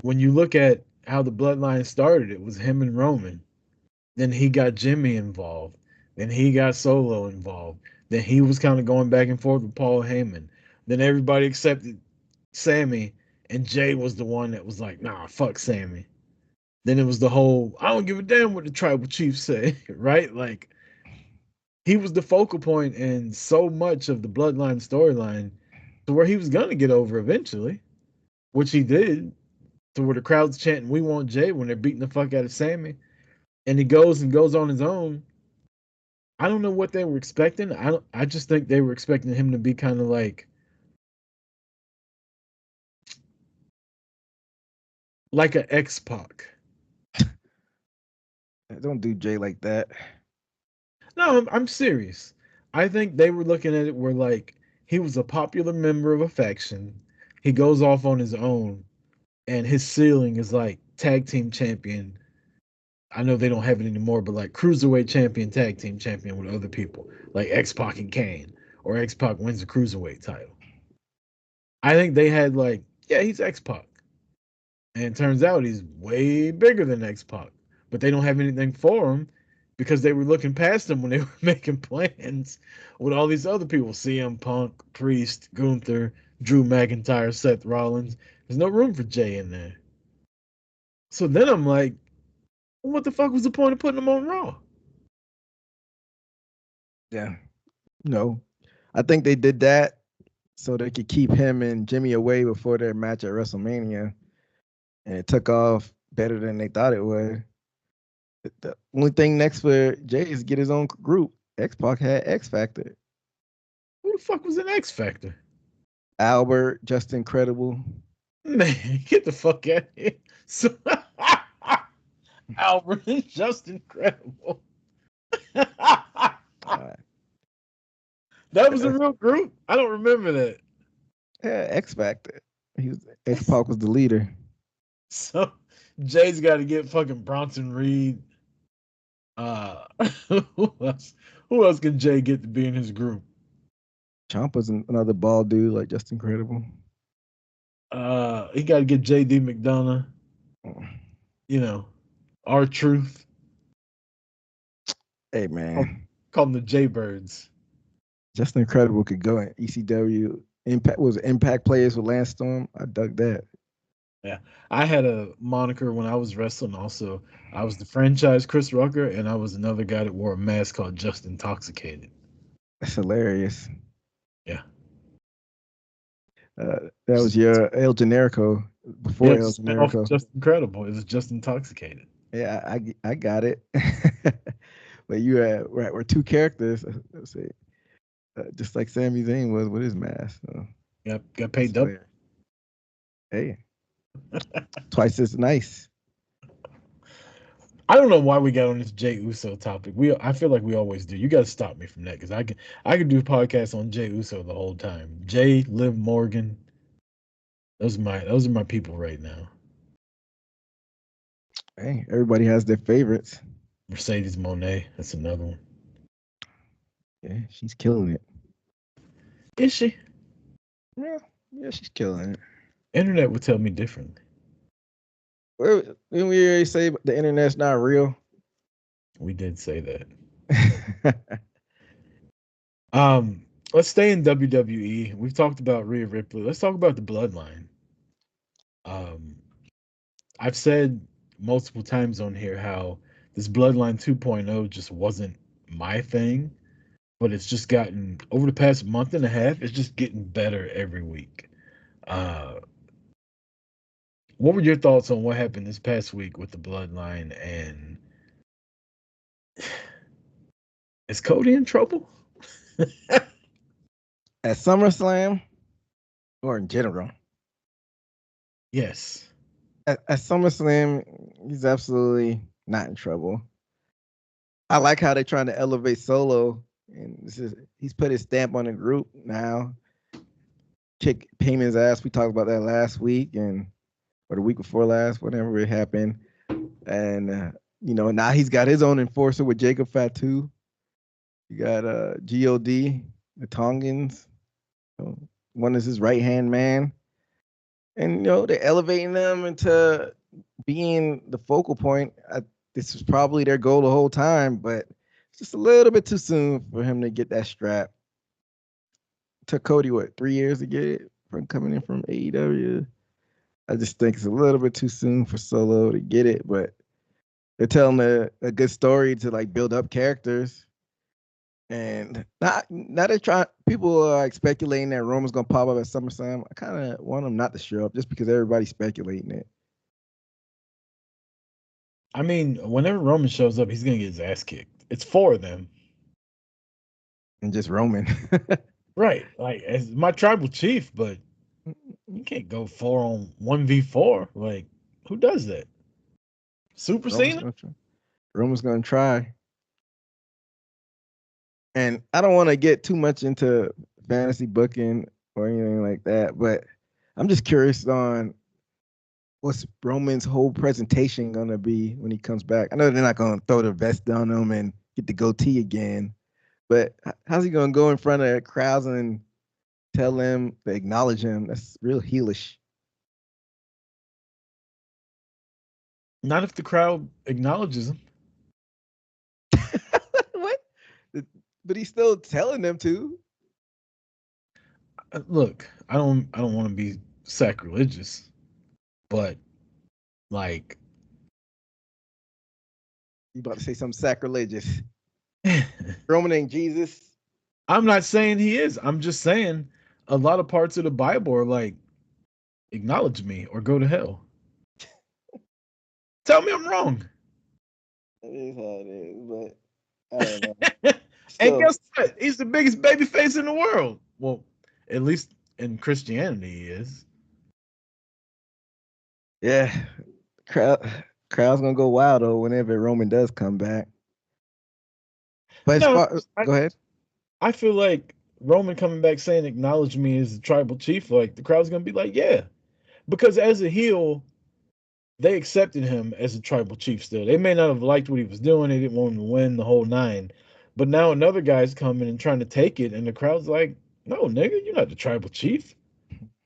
when you look at how the bloodline started, it was him and Roman. Then he got Jimmy involved. Then he got Solo involved. Then he was kind of going back and forth with Paul Heyman. Then everybody accepted Sammy, and Jay was the one that was like, nah, fuck Sammy. Then it was the whole, I don't give a damn what the tribal chief say, right? Like he was the focal point in so much of the bloodline storyline to where he was gonna get over eventually, which he did, to where the crowd's chanting, "We want Jay" when they're beating the fuck out of Sammy, and he goes and goes on his own. I don't know what they were expecting. I don't. I just think they were expecting him to be kind of like a X Pac. Don't do Jay like that. No, I'm serious. I think they were looking at it where like he was a popular member of a faction. He goes off on his own, and his ceiling is like tag team champion. I know they don't have it anymore, but like cruiserweight champion, tag team champion with other people, like X Pac and Kane, or X Pac wins the cruiserweight title. I think they had like, yeah, he's X Pac, and it turns out he's way bigger than X Pac, but they don't have anything for him because they were looking past him when they were making plans with all these other people: CM Punk, Priest, Gunther, Drew McIntyre, Seth Rollins. There's no room for Jay in there. So then I'm like, what the fuck was the point of putting him on Raw? Yeah. No. I think they did that so they could keep him and Jimmy away before their match at WrestleMania. And it took off better than they thought it would. The only thing next for Jay is get his own group. X-Pac had X Factor. Who the fuck was in X Factor? Albert, just incredible. Man, get the fuck out of here. So, Albert and just incredible. That was a real group. I don't remember that. Yeah, X Factor. X-Pac was the leader. So Jay's got to get fucking Bronson Reed. Who else? Who else can Jay get to be in his group? Ciampa's another bald dude, like just incredible. He got to get J.D. McDonough. You know, R-Truth. Hey man, Call them the Jaybirds. just incredible could go in ECW. Impact was Impact Players with Lance Storm. I dug that. Yeah, I had a moniker when I was wrestling. Also, I was the franchise Chris Rucker, and I was another guy that wore a mask called Just Intoxicated. That's hilarious. Yeah. That was your El Generico before El Generico. Just incredible. It was Just Intoxicated. Yeah, I got it. But you were two characters. Let's see, just like Sami Zayn was with his mask. So. Got paid double. Hey, twice as nice. I don't know why we got on this Jey Uso topic. I feel like we always do. You got to stop me from that because I could do podcasts on Jey Uso the whole time. Jay, Liv Morgan, those are my people right now. Hey, everybody has their favorites. Mercedes Moné, that's another one. Yeah, she's killing it. Is she? Yeah, she's killing it. Internet would tell me differently. Didn't we already say the internet's not real? We did say that. Let's stay in WWE. We've talked about Rhea Ripley. Let's talk about the bloodline. I've said multiple times on here how this bloodline 2.0 just wasn't my thing, but it's just gotten over the past month and a half, it's just getting better every week. What were your thoughts on what happened this past week with the bloodline, and is Cody in trouble? At SummerSlam or in general? Yes. At SummerSlam, he's absolutely not in trouble. I like how they're trying to elevate Solo, and he's put his stamp on the group now. Kick Payman's ass. We talked about that last week or the week before last, whenever it happened. And now he's got his own enforcer with Jacob Fatu. You got God, the Tongans. One is his right hand man, and they're elevating them into being the focal point. This was probably their goal the whole time, but it's just a little bit too soon for him to get that strap. It took Cody 3 years to get it from coming in from AEW. I just think it's a little bit too soon for Solo to get it, but they're telling a good story to like build up characters. And now they're trying. People are like speculating that Roman's gonna pop up at SummerSlam. I kind of want him not to show up just because everybody's speculating it. I mean, whenever Roman shows up, he's gonna get his ass kicked. It's 4 of them, and just Roman, right? Like as my tribal chief, but you can't go 4 on 1v4. Like who does that? Super Cena? Roman's gonna try. And I don't want to get too much into fantasy booking or anything like that, but I'm just curious on what's Roman's whole presentation going to be when he comes back. I know they're not going to throw the vest on him and get the goatee again, but how's he going to go in front of crowds and tell them to acknowledge him? That's real heelish. Not if the crowd acknowledges him. What? But he's still telling them to. Look, I don't want to be sacrilegious, but like You about to say something sacrilegious? Roman ain't Jesus. I'm not saying he is. I'm just saying a lot of parts of the Bible are like, acknowledge me or go to hell. Tell me I'm wrong. It is how it is, but I don't know. And Still, guess what? He's the biggest baby face in the world. Well, at least in Christianity, he is. yeah, crowd crowd's gonna go wild though whenever Roman does come back. But as No, far I, go ahead. I feel like Roman coming back saying acknowledge me as the tribal chief, like the crowd's gonna be like, yeah. Because as a heel, they accepted him as a tribal chief still. They may not have liked what he was doing, they didn't want him to win the whole nine. But now another guy's coming and trying to take it, and the crowd's like, no, nigga, you're not the tribal chief.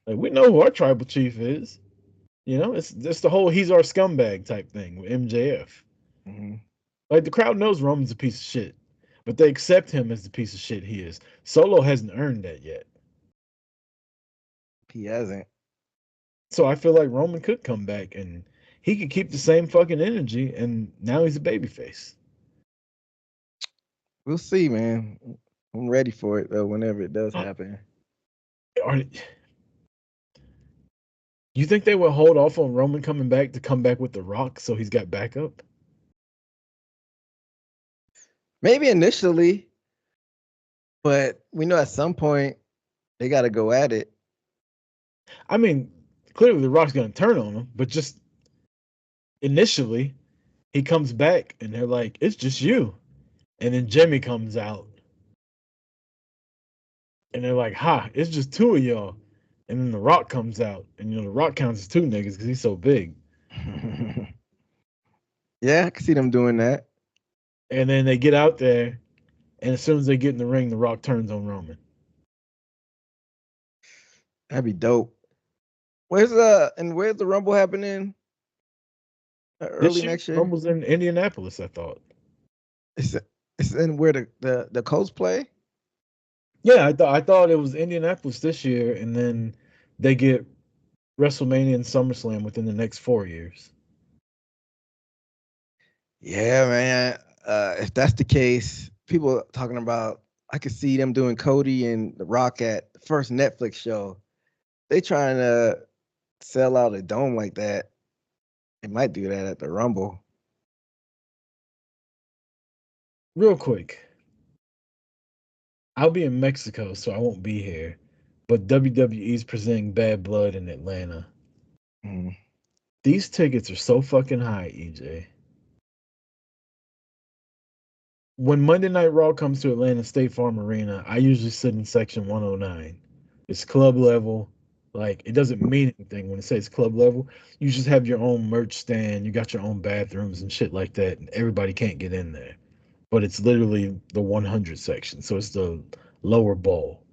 Like we know who our tribal chief is. It's just the whole he's our scumbag type thing with MJF. Mhm. Like the crowd knows Roman's a piece of shit, but they accept him as the piece of shit he is. Solo hasn't earned that yet. He hasn't. So I feel like Roman could come back and he could keep the same fucking energy, and now he's a babyface. We'll see, man. I'm ready for it though. Whenever it does Uh, happen. Are you think they would hold off on Roman coming back to come back with The Rock so he's got backup? Maybe initially, but we know at some point they got to go at it. I mean, clearly The Rock's going to turn on him, but just initially, he comes back and they're like, it's just you. And then Jimmy comes out and they're like, ha, it's just two of y'all. And then The Rock comes out and, The Rock counts as two niggas because he's so big. Yeah, I can see them doing that. And then they get out there, and as soon as they get in the ring, The Rock turns on Roman. That'd be dope. Where's the Rumble happening? This Early year, next year. Rumble's in Indianapolis, I thought. It's it's in where the Colts play. Yeah, I thought it was Indianapolis this year, and then they get WrestleMania and SummerSlam within the next 4 years. Yeah, man. If that's the case, people talking about I could see them doing Cody and The Rock at the first Netflix show. They trying to sell out a dome like that. They might do that at the Rumble. Real quick, I'll be in Mexico, so I won't be here. But WWE's presenting Bad Blood in Atlanta. Mm. These tickets are so fucking high, EJ. When Monday Night Raw comes to Atlanta State Farm Arena, I usually sit in section 109. It's club level. Like, it doesn't mean anything when it says club level. You just have your own merch stand, you got your own bathrooms and shit like that, and everybody can't get in there. But it's literally the 100 section, so it's the lower bowl.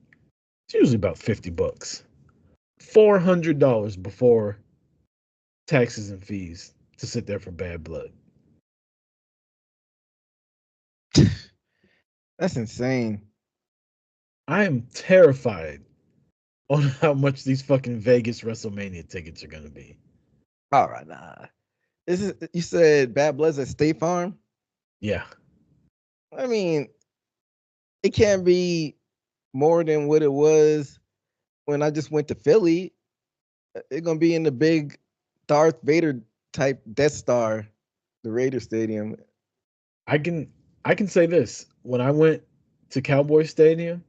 It's usually about $50. $400 before taxes and fees to sit there for Bad Blood. That's insane. I am terrified on how much these fucking Vegas WrestleMania tickets are gonna be. All right, nah. This is you said Bad Blood's at State Farm. Yeah. I mean, it can't be more than what it was when I just went to Philly. It's gonna be in the big Darth Vader type Death Star, the Raider Stadium. I can say this. When I went to Cowboy Stadium,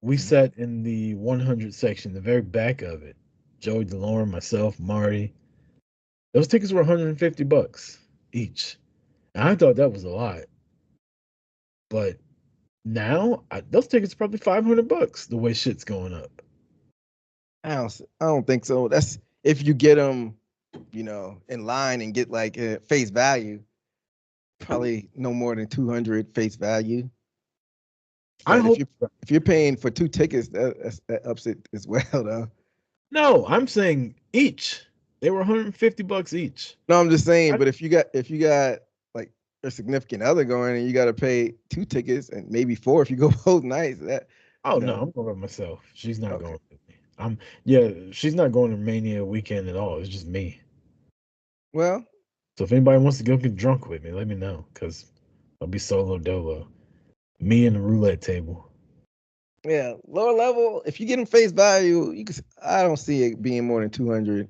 we sat in the 100 section, the very back of it. Joey DeLore, myself, Marty. Those tickets were $150 each. And I thought that was a lot. But now those tickets are probably $500 the way shit's going up. I don't think so. That's if you get them, in line and get like face value. Probably no more than 200 face value. I But hope if you're paying for two tickets, that ups it as well, though. no, I'm saying each. They were $150 each. No, I'm just saying. I, But if you got like a significant other going and you got to pay two tickets and maybe four if you go both nights, that oh no, I'm going by myself. She's not okay. going with me. Yeah, she's not going to Mania weekend at all. It's just me. Well, So if anybody wants to go get drunk with me, let me know because I'll be solo dolo. Me and the roulette table. yeah, lower level. If you get them face value, I don't see it being more than $200.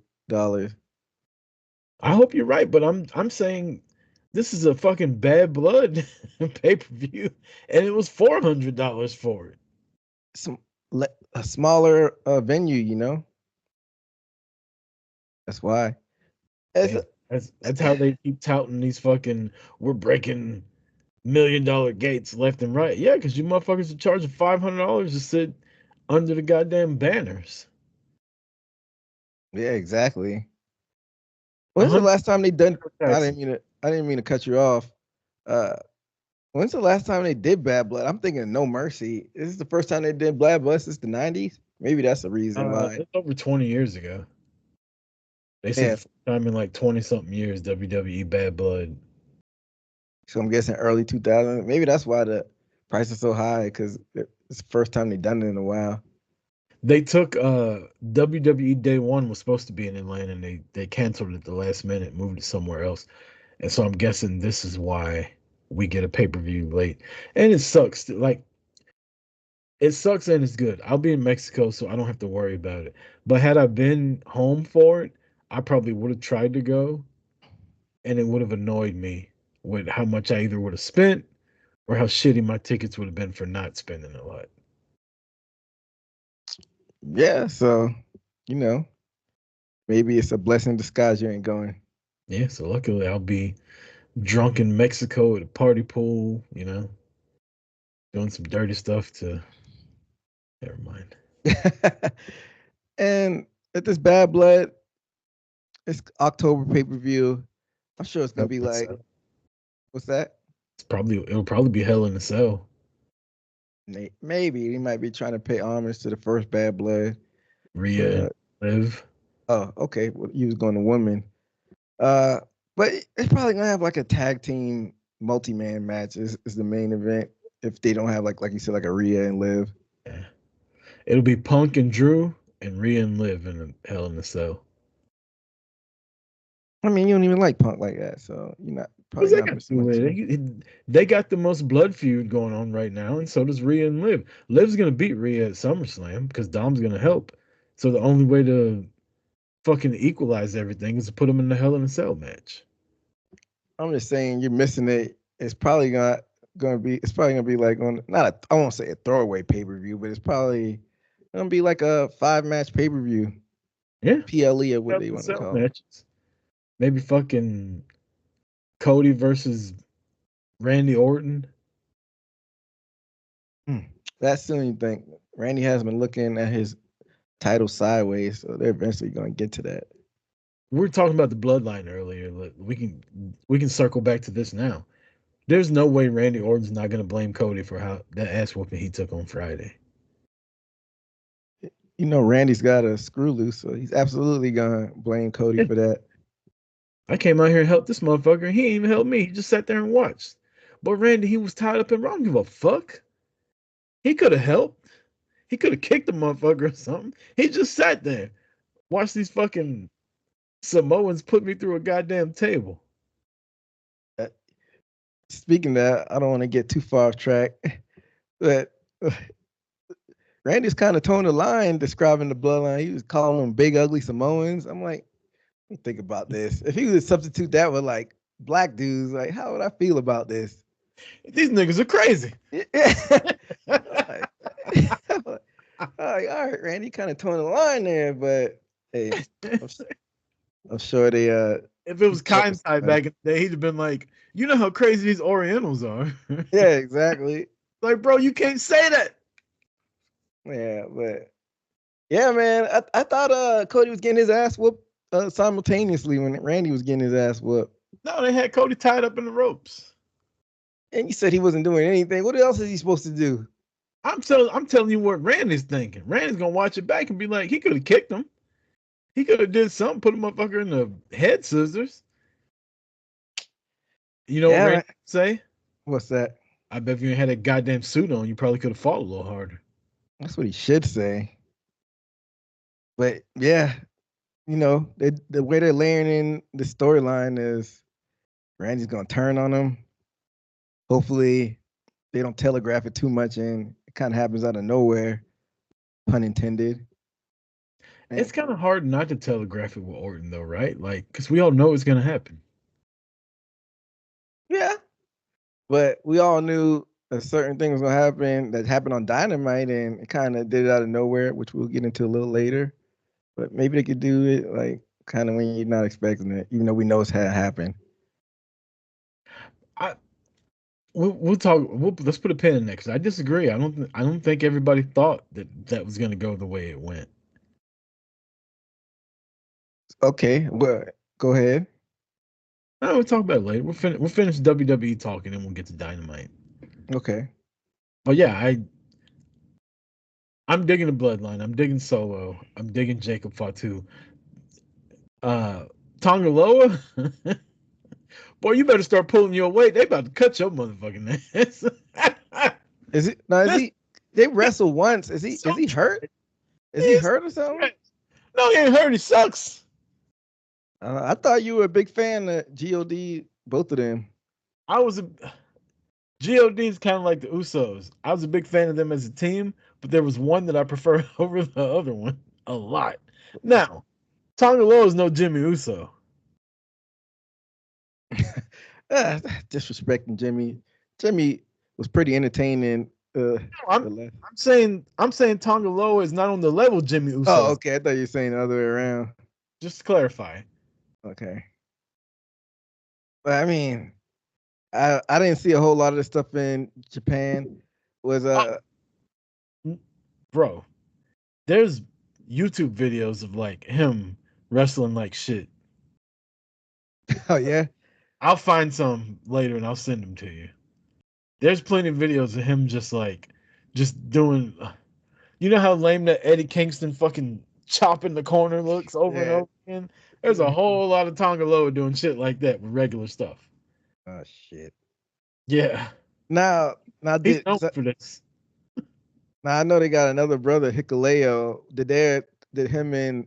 I hope you're right, but I'm saying this is a fucking Bad Blood pay-per-view, and it was $400 for it. Some a smaller venue, you know. That's why. It's, Damn, that's how they keep touting these fucking we're breaking $1 million gates left and right. Yeah, because you motherfuckers are charging $500 to sit under the goddamn banners. yeah, exactly. A When's the hundred last time they done? taxes. I didn't mean to cut you off. Uh, when's the last time they did Bad Blood? I'm thinking No Mercy. Is this the first time they did Bad Blood since the '90s? Maybe that's the reason why. It's over 20 years ago. They said Yeah, the first time in like 20 something years, WWE Bad Blood. so I'm guessing early 2000s. Maybe that's why the price is so high because it's the first time they done it in a while. They took WWE Day One was supposed to be in Atlanta, and they canceled it at the last minute, moved it somewhere else. And so I'm guessing this is why we get a pay-per-view late. And it sucks. Like it sucks and it's good. I'll be in Mexico, so I don't have to worry about it. But had I been home for it, I probably would have tried to go, and it would have annoyed me with how much I either would have spent or how shitty my tickets would have been for not spending a lot. Yeah, so you know, maybe it's a blessing in disguise you ain't going. Yeah, so luckily I'll be drunk in Mexico at a party pool, doing some dirty stuff to never mind. And at this Bad Blood, it's October pay-per-view. I'm sure it's gonna be like, what's that? It'll probably be Hell in a Cell. Maybe he might be trying to pay homage to the first Bad Blood. Rhea and Liv. Oh, okay. Well, he was going to women. But it's probably gonna have like a tag team multi-man match is the main event if they don't have like you said like a Rhea and Liv. Yeah. It'll be Punk and Drew and Rhea and Liv in a Hell in a Cell. I mean, you don't even like Punk like that, so you're not What's probably that not got for to so do much. with it? They got the most blood feud going on right now, and so does Rhea and Liv. Liv's gonna beat Rhea at SummerSlam because Dom's gonna help. So the only way to fucking equalize everything is to put them in the Hell in a Cell match. I'm just saying you're missing it. It's probably gonna be like on not a I won't say a throwaway pay-per-view, but it's probably gonna be like a 5-match pay-per-view. Yeah, PLE or what Hell they in a want to Cell call it. matches. Maybe fucking Cody versus Randy Orton. That's soon you think Randy has been looking at his title sideways, so they're eventually gonna get to that. We were talking about the bloodline earlier. We can circle back to this now. There's no way Randy Orton's not gonna blame Cody for how that ass whooping he took on Friday. You know, Randy's got a screw loose, so he's absolutely gonna blame Cody Yeah. for that. I came out here and helped this motherfucker, and he ain't even helped me. He just sat there and watched. But Randy, he was tied up in wrong. Give a fuck. He could have helped. He could have kicked the motherfucker or something. He just sat there, watched these fucking Samoans put me through a goddamn table. Uh, Speaking of that, I don't want to get too far off track, but Randy's kind of towing the line describing the bloodline. He was calling them big, ugly Samoans. I'm like, let me think about this. If he would substitute that with like black dudes, like, how would I feel about this? These niggas are crazy. Like, all right, Randy, kind of towing the line there, but hey, I'm sure they If it was kind side back in the day, he'd have been like, you know how crazy these Orientals are. yeah, exactly. Like, bro, you can't say that. Yeah, but yeah, man, I thought Cody was getting his ass whooped simultaneously when Randy was getting his ass whooped. No, they had Cody tied up in the ropes. And you said he wasn't doing anything. What else is he supposed to do? I'm telling you what Randy's thinking. Randy's gonna watch it back and be like, he could have kicked him. He could have did something, put a motherfucker in the head scissors. You know what Yeah, Randy say? what's that? I bet if you had a goddamn suit on, you probably could have fought a little harder. That's what he should say. But yeah, you know, the way they're layering in the storyline is Randy's gonna turn on him. Hopefully, they don't telegraph it too much, and it kind of happens out of nowhere, pun intended. It's kind of hard not to telegraph it with Orton, though, right? Like, because we all know it's gonna happen. Yeah, but we all knew a certain thing was gonna happen that happened on Dynamite, and it kind of did it out of nowhere, which we'll get into a little later. But maybe they could do it like kind of when you're not expecting it, even though we know it's had happened. I we'll talk. Let's put a pin in it because I disagree. I don't think everybody thought that was going to go the way it went. Okay, but go ahead. No, we'll talk about it later. We'll finish WWE talking and we'll get to Dynamite. Okay. But yeah, I'm digging the bloodline. I'm digging Solo. I'm digging Jacob Fatu. Tongaloa. Boy, you better start pulling your weight. They about to cut your motherfucking ass. Is it now? Is he? They wrestled once. Is he? Is he hurt? Is he hurt or something? No, he ain't hurt. He sucks. I thought you were a big fan of God. Both of them. I was a GOD's kind of like the Usos. I was a big fan of them as a team, but there was one that I preferred over the other one a lot. Now, Tongaloa is no Jimmy Uso. Disrespecting Jimmy. Jimmy was pretty entertaining. I'm saying Tongaloa is not on the level Jimmy Uso. Oh, okay. I thought you were saying the other way around. Just to clarify. Okay. But I mean, I didn't see a whole lot of the stuff in Japan. Was bro, there's YouTube videos of like him wrestling like shit. Oh yeah. I'll find some later and I'll send them to you. There's plenty of videos of him just doing. You know how lame that Eddie Kingston fucking chop in the corner looks over and over again? There's a whole lot of Tongaloa doing shit like that with regular stuff. Oh shit. Yeah. Now He's known for this. Now I know they got another brother, Hikuleo. Did him and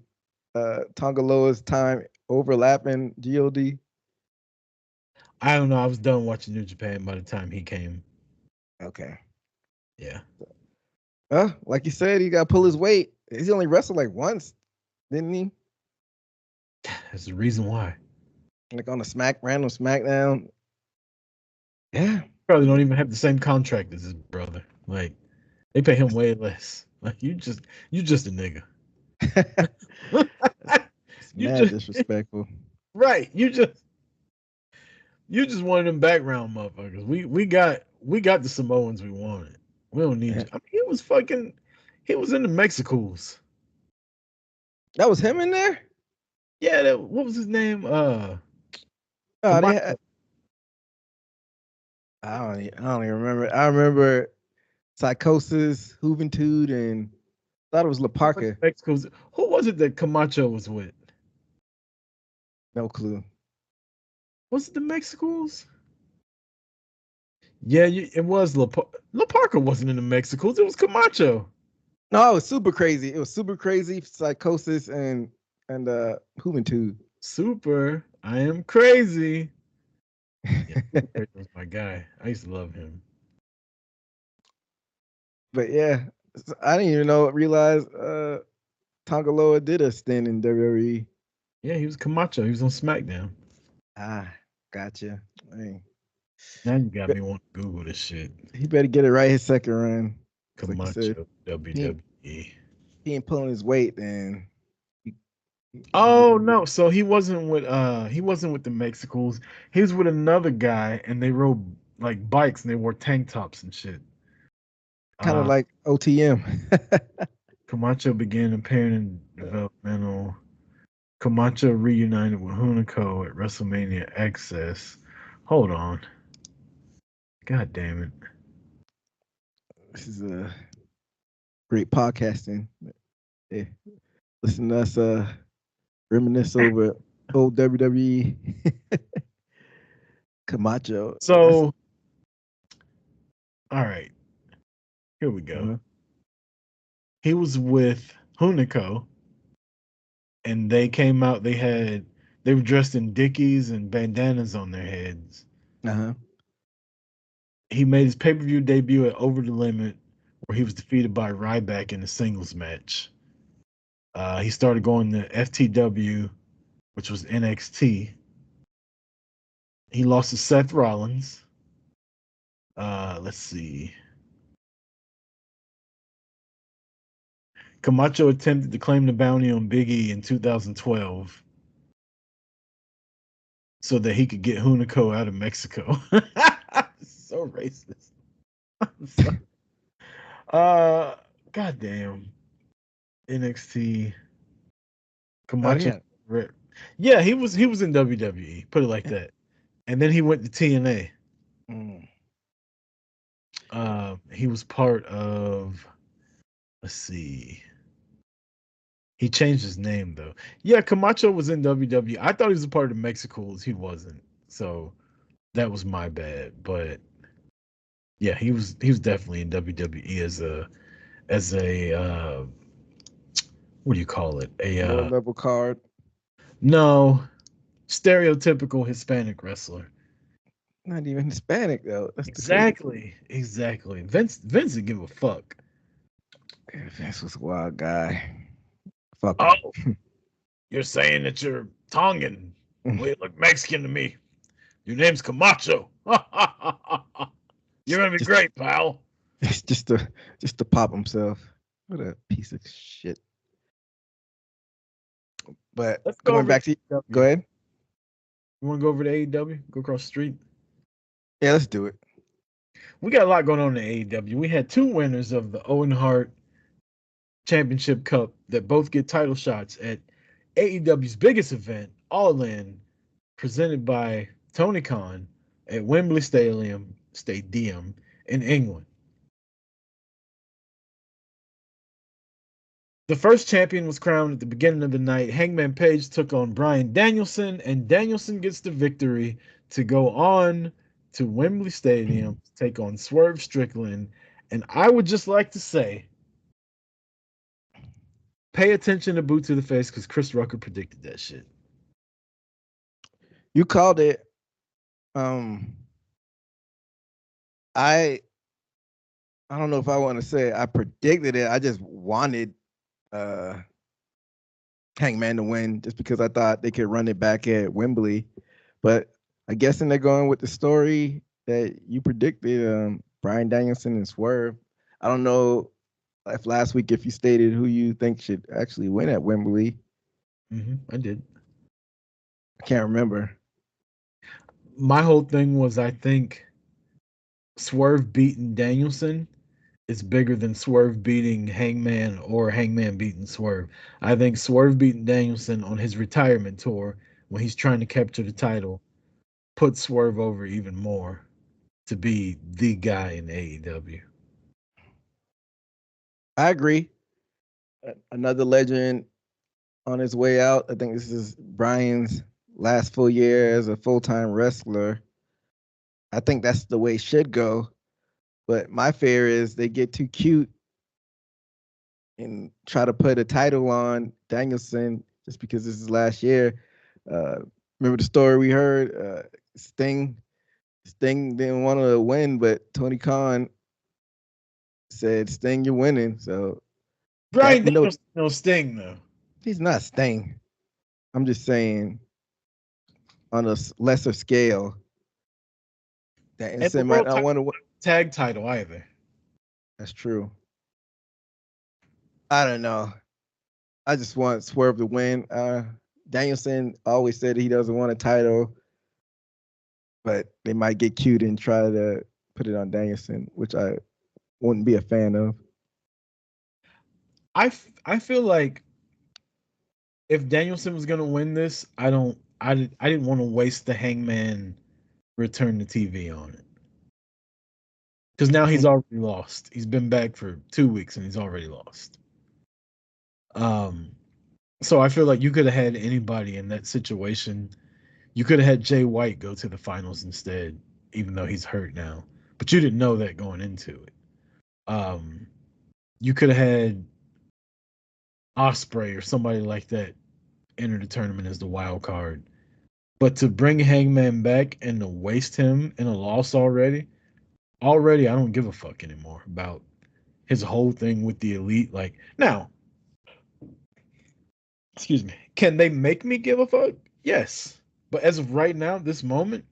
Tongaloa's time overlap in God? I don't know. I was done watching New Japan by the time he came. Okay. Yeah. Like you said, he got to pull his weight. He's only wrestled like once, didn't he? That's the reason why. Like on a random SmackDown. Yeah. Probably don't even have the same contract as his brother. Like, they pay him way less. Like, you just a nigga. Mad disrespectful. Right. You just one of them background motherfuckers. We got the Samoans we wanted. We don't need you. I mean, he was in the Mexicals. That was him in there? Yeah, what was his name? I don't even remember. I remember Psychosis, Juventud, and thought it was La Parca. Mexicals. Who was it that Camacho was with? No clue. Was it the Mexicals? Yeah, it was La Parca wasn't in the Mexicals. It was Camacho. No, it was Super Crazy. It was Super Crazy, Psychosis, and Juventud. Super. I am crazy. Yeah, that was my guy. I used to love him. But yeah, I didn't even realize Tongaloa did a stint in WWE. Yeah, he was Camacho. He was on SmackDown. Ah, gotcha. Hey. Now you got me want to Google this shit. He better get it right his second run. Camacho, like WWE. He ain't pulling his weight, then. Oh no! So he wasn't with the Mexicals. He was with another guy, and they rode like bikes, and they wore tank tops and shit. Kind of like OTM. Camacho began appearing in developmental. Camacho reunited with Hunico at WrestleMania Access. Hold on. God damn it. This is a great podcasting. Yeah. Listen to us reminisce over old WWE. Camacho. So, all right. Here we go. Uh-huh. He was with Hunico, and they came out. They were dressed in Dickies and bandanas on their heads. Uh-huh. He made his pay-per-view debut at Over the Limit, where he was defeated by Ryback in a singles match. He started going to FTW, which was NXT. He lost to Seth Rollins. Let's see. Camacho attempted to claim the bounty on Big E in 2012 so that he could get Hunico out of Mexico. So racist. Goddamn. NXT. Camacho. Yeah, he was in WWE. Put it like that. And then he went to TNA. He was part of. Let's see. He changed his name though. Yeah, Camacho was in WWE. I thought he was a part of the Mexicools. He wasn't. So that was my bad. But yeah, he was definitely in WWE as a what do you call it? Lower level card. No, stereotypical Hispanic wrestler. Not even Hispanic though. That's exactly. Vince didn't give a fuck. Vince was a wild guy. Fuck him. Oh, you're saying that you're Tongan. Well, you look Mexican to me. Your name's Camacho. You're gonna be great, pal. Just to pop himself. What a piece of shit. But let's going back to go ahead. You want to go over to AEW? Go across the street? Yeah, let's do it. We got a lot going on in AEW. We had two winners of the Owen Hart Championship Cup that both get title shots at AEW's biggest event, All In, presented by Tony Khan at Wembley Stadium in England. The first champion was crowned at the beginning of the night. Hangman Page took on Bryan Danielson, and Danielson gets the victory to go on to Wembley Stadium to take on Swerve Strickland. And I would just like to say, pay attention to Boot to the Face because Chris Rucker predicted that shit. You called it. I don't know if I want to say I predicted it. I just wanted Hangman to win just because I thought they could run it back at Wembley. But I guess they're going with the story that you predicted, Bryan Danielson and Swerve. I don't know if last week if you stated who you think should actually win at Wembley. I did. I can't remember. My whole thing was I think Swerve beating Danielson is bigger than Swerve beating Hangman or Hangman beating Swerve. I think Swerve beating Danielson on his retirement tour when he's trying to capture the title put Swerve over even more to be the guy in AEW. I agree. Another legend on his way out. I think this is Bryan's last full year as a full-time wrestler. I think that's the way it should go. But my fear is they get too cute and try to put a title on Danielson just because this is last year. Remember the story we heard? Sting didn't want to win, but Tony Khan said, Sting, you're winning. So Bryan Danielson no Sting, though. He's not Sting. I'm just saying on a lesser scale. Danielson might not want to tag title either. That's true. I don't know. I just want Swerve to win. Danielson always said he doesn't want a title, but they might get cute and try to put it on Danielson, which I wouldn't be a fan of. I feel like if Danielson was gonna win this, I didn't want to waste the Hangman return to TV on it. Because now he's already lost. He's been back for 2 weeks and he's already lost. So I feel like you could have had anybody in that situation. You could have had Jay White go to the finals instead, even though he's hurt now. But you didn't know that going into it. You could have had Ospreay or somebody like that enter the tournament as the wild card. But to bring Hangman back and to waste him in a loss already, I don't give a fuck anymore about his whole thing with the elite. Like, now, excuse me, can they make me give a fuck? Yes. But as of right now, this moment,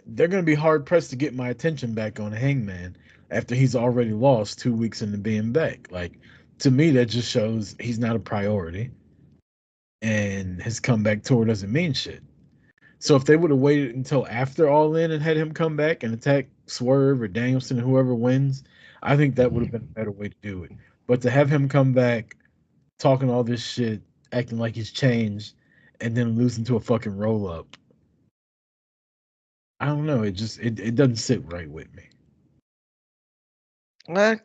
they're going to be hard pressed to get my attention back on Hangman after he's already lost 2 weeks into being back. Like, to me, that just shows he's not a priority, and his comeback tour doesn't mean shit. So if they would have waited until after All In and had him come back and attack Swerve or Danielson, whoever wins, I think that would have been a better way to do it. But to have him come back talking all this shit, acting like he's changed, and then losing to a fucking roll up, I don't know. It doesn't sit right with me. I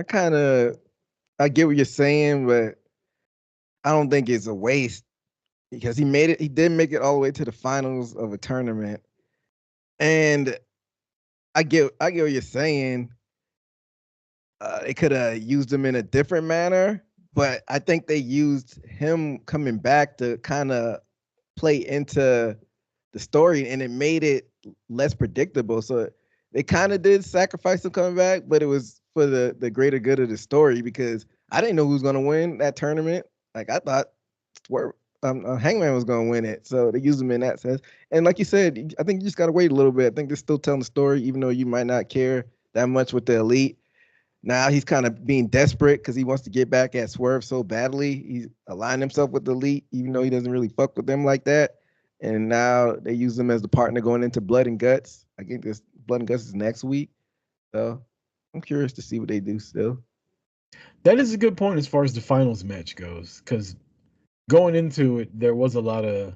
kind of I get what you're saying, but I don't think it's a waste because he made it. He did make it all the way to the finals of a tournament, and I get what you're saying. They could have used him in a different manner, but I think they used him coming back to kind of play into the story, and it made it less predictable. So they kind of did sacrifice him coming back, but it was for the greater good of the story because I didn't know who was going to win that tournament. Like I thought Hangman was going to win it, so they used him in that sense. And like you said, I think you just got to wait a little bit. I think they're still telling the story, even though you might not care that much with the Elite. Now he's kind of being desperate because he wants to get back at Swerve so badly. He's aligned himself with the Elite, even though he doesn't really fuck with them like that. And now they use him as the partner going into Blood and Guts. I think this Blood and Guts is next week. So I'm curious to see what they do still. That is a good point as far as the finals match goes, because going into it, there was a lot of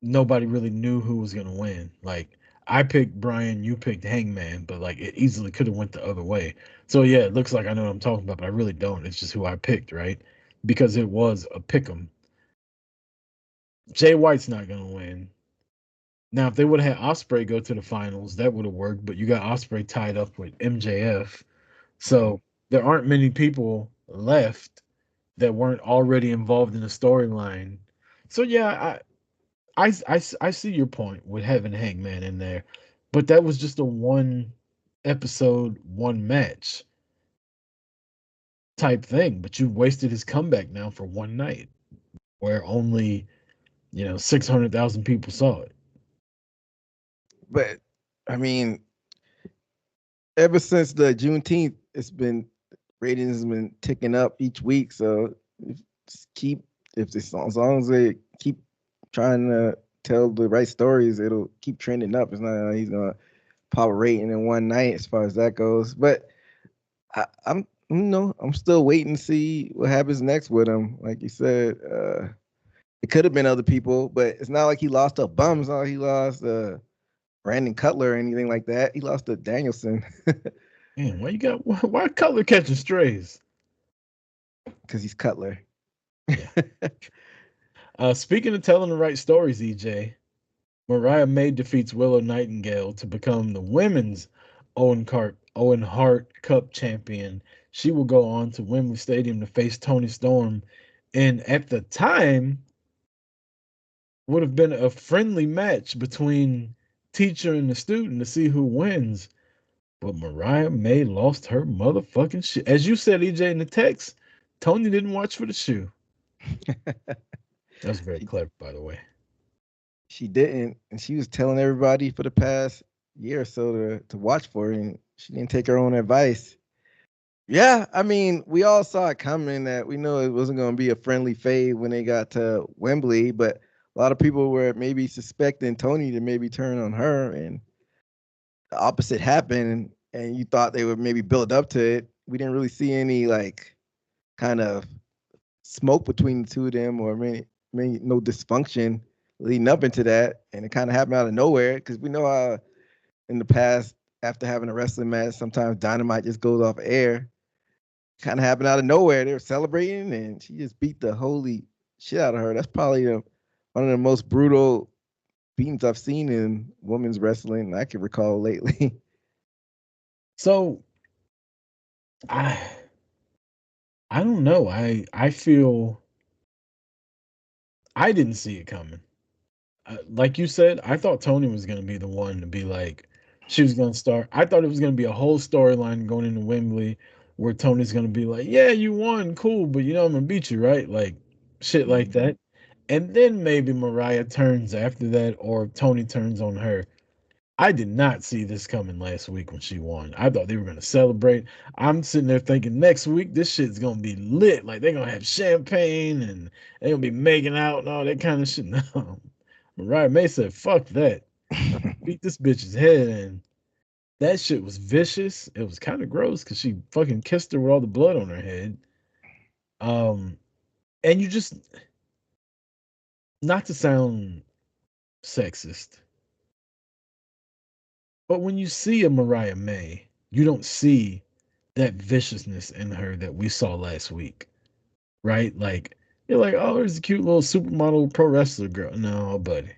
nobody really knew who was gonna win. Like I picked Brian, you picked Hangman, but like it easily could have went the other way. So yeah, it looks like I know what I'm talking about, but I really don't. It's just who I picked, right? Because it was a pick 'em. Jay White's not gonna win. Now, if they would have had Osprey go to the finals, that would have worked. But you got Osprey tied up with MJF, so there aren't many people left that weren't already involved in the storyline. So yeah, I see your point with having Hangman in there, but that was just a one episode, one match type thing. But you wasted his comeback now for one night where only 600,000 people saw it. But I mean, ever since the Juneteenth, it's been ratings has been ticking up each week. So keep as long as they keep trying to tell the right stories, it'll keep trending up. It's not like he's gonna pop a rating in one night as far as that goes. But I'm I'm still waiting to see what happens next with him. Like you said, it could have been other people, but it's not like he lost a bum. It's not like he lost Brandon Cutler or anything like that. He lost to Danielson. Man, why Cutler catching strays? Because he's Cutler. Speaking of telling the right stories, EJ, Mariah May defeats Willow Nightingale to become the women's Owen Hart Cup champion. She will go on to Wembley Stadium to face Toni Storm, and at the time would have been a friendly match between teacher and the student to see who wins. But Mariah May lost her motherfucking shit. As you said, EJ, in the text, Tony didn't watch for the shoe. That was very clever, by the way. She didn't, and she was telling everybody for the past year or so to watch for her, and she didn't take her own advice. Yeah, I mean, we all saw it coming that we know it wasn't going to be a friendly fade when they got to Wembley, but a lot of people were maybe suspecting Tony to maybe turn on her, and the opposite happened, and you thought they would maybe build up to it. We didn't really see any like kind of smoke between the two of them, or maybe no dysfunction leading up into that, and it kind of happened out of nowhere because we know how in the past after having a wrestling match, sometimes Dynamite just goes off air. Kind of happened out of nowhere. They were celebrating, and she just beat the holy shit out of her. That's probably one of the most brutal beatings I've seen in women's wrestling I can recall lately. So, I don't know. I feel I didn't see it coming. Like you said, I thought Tony was going to be the one to be like, she was going to start. I thought it was going to be a whole storyline going into Wembley where Tony's going to be like, yeah, you won, cool, but I'm going to beat you, right? Like shit like that. And then maybe Mariah turns after that, or Tony turns on her. I did not see this coming last week when she won. I thought they were going to celebrate. I'm sitting there thinking next week this shit's going to be lit. Like they're going to have champagne and they're going to be making out and all that kind of shit. No. Mariah May said, fuck that. Beat this bitch's head in. That shit was vicious. It was kind of gross because she fucking kissed her with all the blood on her head. And you just, not to sound sexist, but when you see a Mariah May, you don't see that viciousness in her that we saw last week, right? Like, you're like, oh, there's a cute little supermodel pro wrestler girl. No, buddy,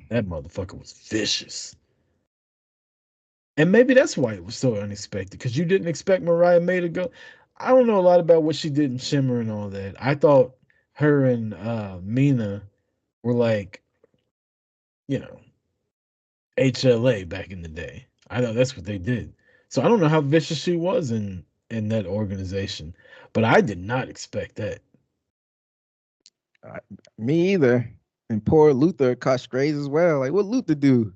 that motherfucker was vicious. And maybe that's why it was so unexpected, because you didn't expect Mariah May to go. I don't know a lot about what she did in Shimmer and all that. I thought her and Mina were like, you know, HLA back in the day. I know that's what they did. So I don't know how vicious she was in that organization, but I did not expect that. Me either. And poor Luther caught strays as well. Like, what Luther do?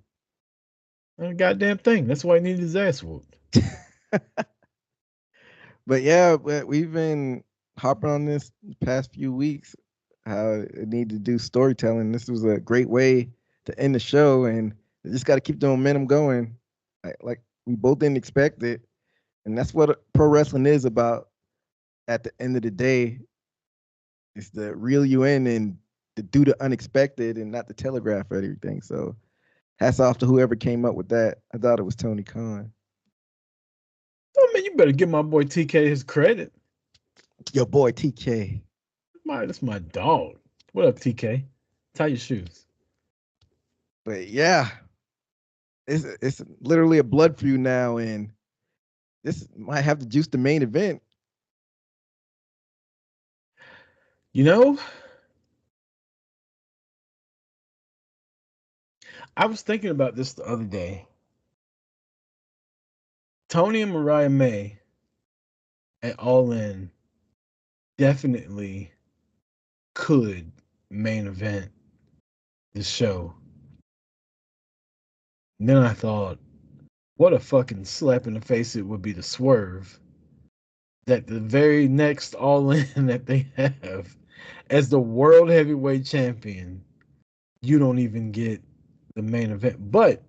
A goddamn thing. That's why he needed his ass whooped. But yeah, but we've been hopping on this the past few weeks. How it need to do storytelling. This was a great way to end the show, and they just got to keep the momentum going. Like we both didn't expect it, and that's what pro wrestling is about. At the end of the day, it's to reel you in and to do the unexpected and not to telegraph everything. So, hats off to whoever came up with that. I thought it was Tony Khan. I mean, you better give my boy TK his credit. Your boy TK. That's my dog. What up, TK? Tie your shoes. But yeah, it's literally a blood feud now, and this might have to juice the main event. You know, I was thinking about this the other day. Tony and Mariah May at All In definitely could main event the show. And then I thought, what a fucking slap in the face it would be to Swerve that the very next All In that they have as the world heavyweight champion, you don't even get the main event. But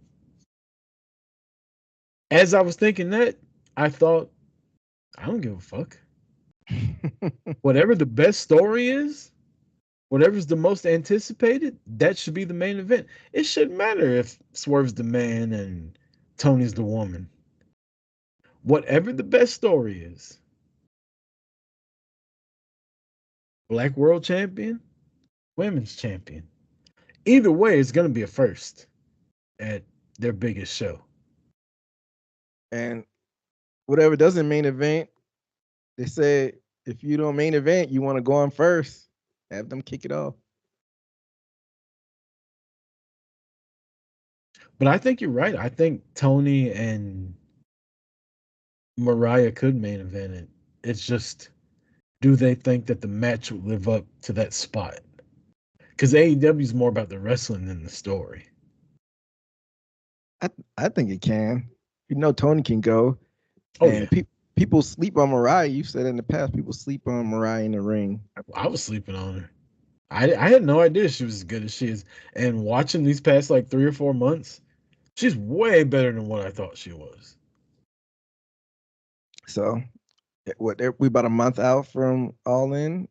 as I was thinking that, I thought, I don't give a fuck. Whatever the best story is, whatever's the most anticipated, that should be the main event. It shouldn't matter if Swerve's the man and Tony's the woman. Whatever the best story is, Black World Champion, Women's Champion. Either way, it's going to be a first at their biggest show. And whatever doesn't main event, they say if you don't main event, you want to go on first. Have them kick it off. But I think you're right. I think Tony and Mariah could main event it. It's just, do they think that the match would live up to that spot? Because AEW is more about the wrestling than the story. I think it can. You know, Tony can go. Oh, and yeah. People sleep on Mariah. You said in the past, people sleep on Mariah in the ring. I was sleeping on her. I had no idea she was as good as she is. And watching these past like 3 or 4 months, she's way better than what I thought she was. So, we about a month out from All In.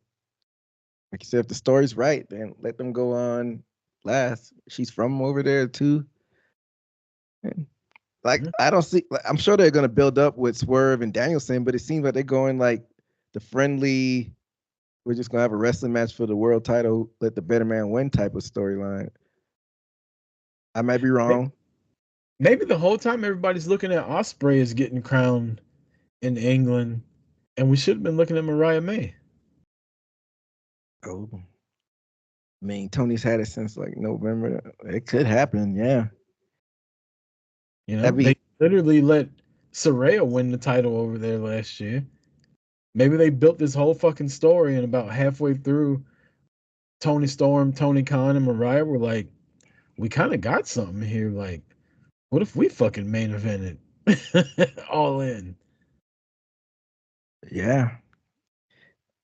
Like you said, if the story's right, then let them go on last. She's from over there too. Like I don't see. I'm sure they're gonna build up with Swerve and Danielson, but it seems like they're going like the friendly. We're just gonna have a wrestling match for the world title. Let the better man win type of storyline. I might be wrong. Maybe the whole time everybody's looking at Ospreay as getting crowned in England, and we should have been looking at Mariah May. Oh, I mean, Tony's had it since like November. It could happen, yeah. You know, they literally let Saraya win the title over there last year. Maybe they built this whole fucking story, and about halfway through, Tony Storm, Tony Khan, and Mariah were like, we kind of got something here. Like, what if we fucking main evented All In? Yeah.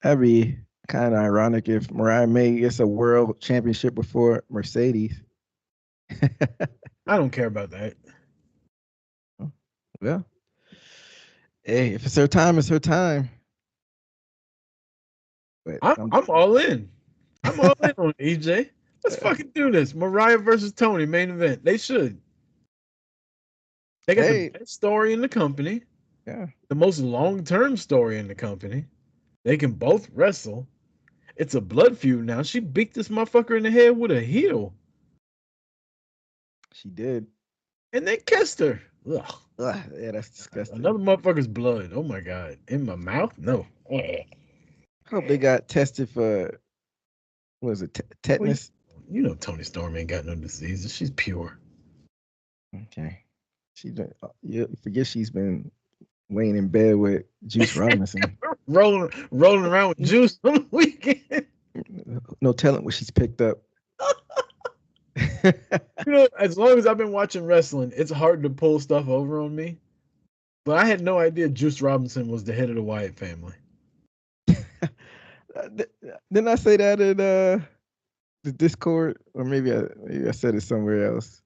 That'd be kind of ironic if Mariah May gets a world championship before Mercedes. I don't care about that. Well, hey, if it's her time, it's her time. But I'm all in. I'm all in on EJ. Let's fucking do this. Mariah versus Tony main event. They should. They got the best story in the company. Yeah. The most long-term story in the company. They can both wrestle. It's a blood feud now. She beat this motherfucker in the head with a heel. She did. And they kissed her. Ugh. Yeah, that's disgusting. Another motherfucker's blood. Oh my God. In my mouth? No. I hope they got tested for, what is it, tetanus? Well, you know Tony Storm ain't got no diseases. She's pure. Okay. You forget she's been laying in bed with Juice Robinson. rolling around with Juice on the weekend. No telling what she's picked up. You know, as long as I've been watching wrestling, it's hard to pull stuff over on me. But I had no idea Juice Robinson was the head of the Wyatt family. Didn't I say that in the Discord? Or maybe I said it somewhere else.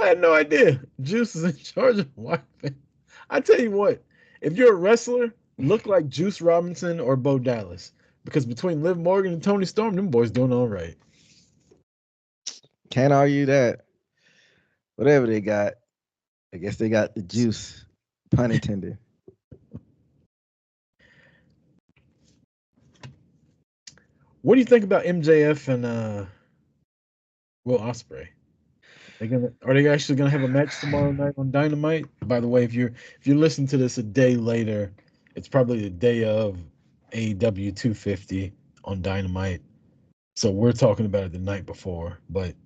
I had no idea. Juice is in charge of Wyatt family. I tell you what, if you're a wrestler, look like Juice Robinson or Bo Dallas. Because between Liv Morgan and Tony Storm, them boys doing all right. Can't argue that. Whatever they got, I guess they got the juice, pun intended. What do you think about MJF and Will Ospreay? Are they actually gonna have a match tomorrow night on Dynamite? By the way, if you listen to this a day later, it's probably the day of AEW 250 on Dynamite. So we're talking about it the night before. But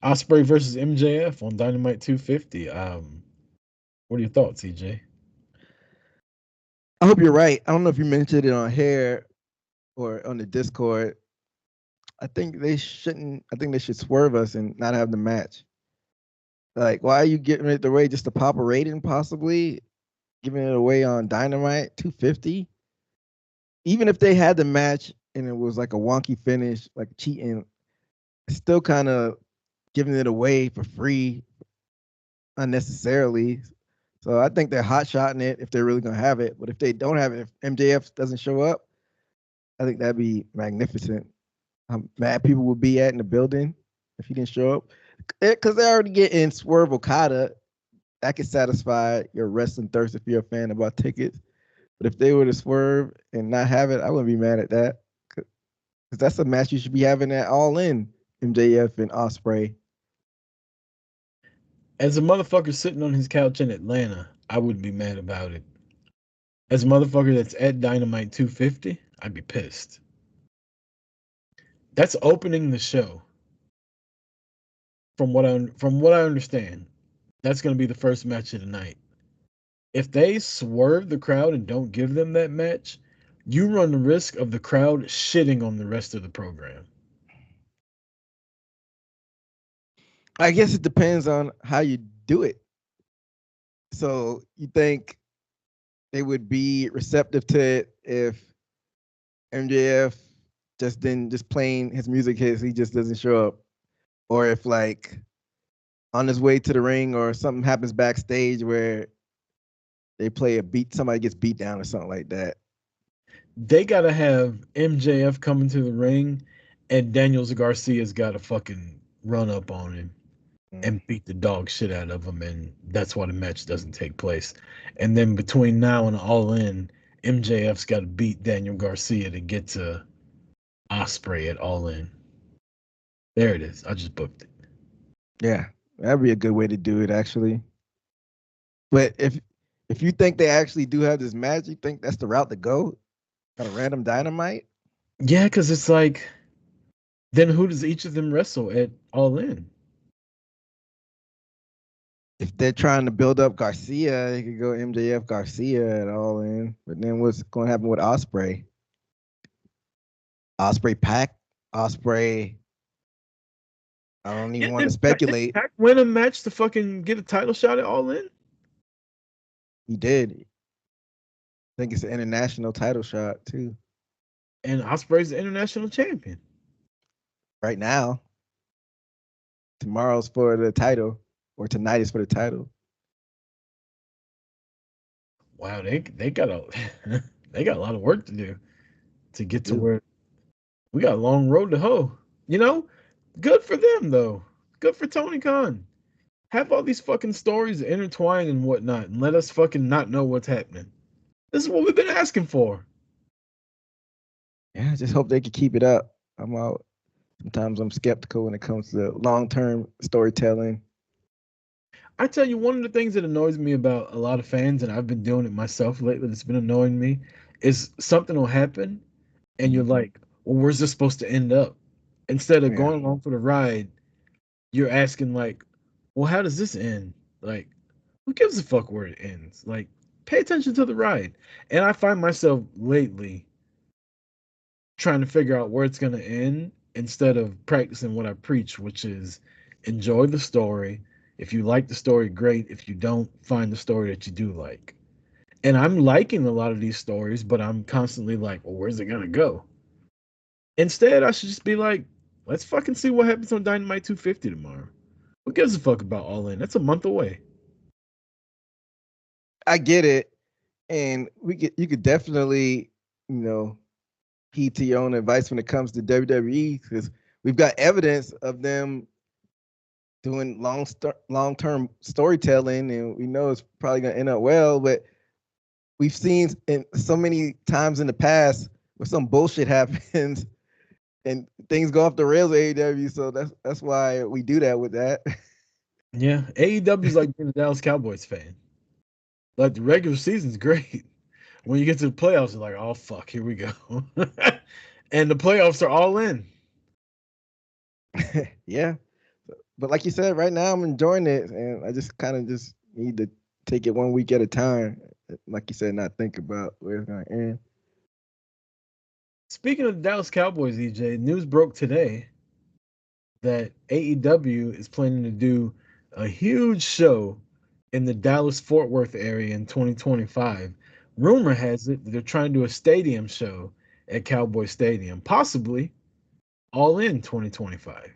Ospreay versus MJF on Dynamite 250. What are your thoughts, EJ? I hope you're right. I don't know if you mentioned it on here or on the Discord. I think they shouldn't. I think they should swerve us and not have the match. Like, why are you giving it away just to pop a rating? Possibly giving it away on Dynamite 250. Even if they had the match and it was like a wonky finish, like cheating, it's still kind of giving it away for free unnecessarily. So I think they're hot-shotting it if they're really going to have it. But if they don't have it, if MJF doesn't show up, I think that'd be magnificent. How mad people would be at in the building if he didn't show up. Because they're already getting Swerve Okada. That could satisfy your wrestling thirst if you're a fan about tickets. But if they were to swerve and not have it, I wouldn't be mad at that. Because that's a match you should be having at All In, MJF and Ospreay. As a motherfucker sitting on his couch in Atlanta, I wouldn't be mad about it. As a motherfucker that's at Dynamite 250, I'd be pissed. That's opening the show. From what I understand, that's going to be the first match of the night. If they swerve the crowd and don't give them that match, you run the risk of the crowd shitting on the rest of the program. I guess it depends on how you do it. So you think they would be receptive to it if MJF just playing his music hits, he just doesn't show up? Or if like on his way to the ring or something happens backstage where they play a beat, somebody gets beat down or something like that. They got to have MJF coming to the ring and Daniels Garcia's got to fucking run up on him and beat the dog shit out of him, and that's why the match doesn't take place. And then between now and All In, MJF's got to beat Daniel Garcia to get to Ospreay at All In. There it is. I just booked it. Yeah, that'd be a good way to do it, actually. But if you think they actually do have this match, you think that's the route to go? Kind of random Dynamite? Yeah, because it's like, then who does each of them wrestle at All In? If they're trying to build up Garcia, they could go MJF Garcia at All In. But then what's going to happen with Ospreay? Ospreay Pac Osprey. I don't even want to Did speculate. Pac win a match to fucking get a title shot at All In? He did. I think it's an international title shot too. And Osprey's the international champion. Right now. Tomorrow's for the title, or tonight is for the title. Wow, they got a they got a lot of work to do to get to where we got a long road to hoe. You know, good for them though. Good for Tony Khan. Have all these fucking stories intertwined and whatnot, and let us fucking not know what's happening. This is what we've been asking for. Yeah, I just hope they can keep it up. I'm out. Sometimes I'm skeptical when it comes to long-term storytelling. I tell you, one of the things that annoys me about a lot of fans, and I've been doing it myself lately, that's been annoying me, is something will happen, and you're like, well, where's this supposed to end up? Instead of Yeah. going along for the ride, you're asking like, well, how does this end? Like, who gives a fuck where it ends? Like, pay attention to the ride. And I find myself lately trying to figure out where it's going to end instead of practicing what I preach, which is enjoy the story. If you like the story, great. If you don't, find the story that you do like. And I'm liking a lot of these stories, but I'm constantly like, well, where's it going to go? Instead, I should just be like, let's fucking see what happens on Dynamite 250 tomorrow. Who gives a fuck about All In? That's a month away. I get it, and you could definitely, heed to your own advice when it comes to WWE, because we've got evidence of them doing long-term storytelling, and we know it's probably going to end up well. But we've seen in so many times in the past where some bullshit happens and things go off the rails at AEW. So that's why we do that with that. Yeah, AEW is like being a Dallas Cowboys fan. Like the regular season's great. When you get to the playoffs, you're like, oh fuck, here we go. And the playoffs are all in. Yeah. But like you said, right now I'm enjoying it, and I just kind of just need to take it 1 week at a time. Like you said, not think about where it's going to end. Speaking of the Dallas Cowboys, EJ, news broke today that AEW is planning to do a huge show in the Dallas Fort Worth area in 2025. Rumor has it that they're trying to do a stadium show at Cowboy Stadium, possibly all in 2025.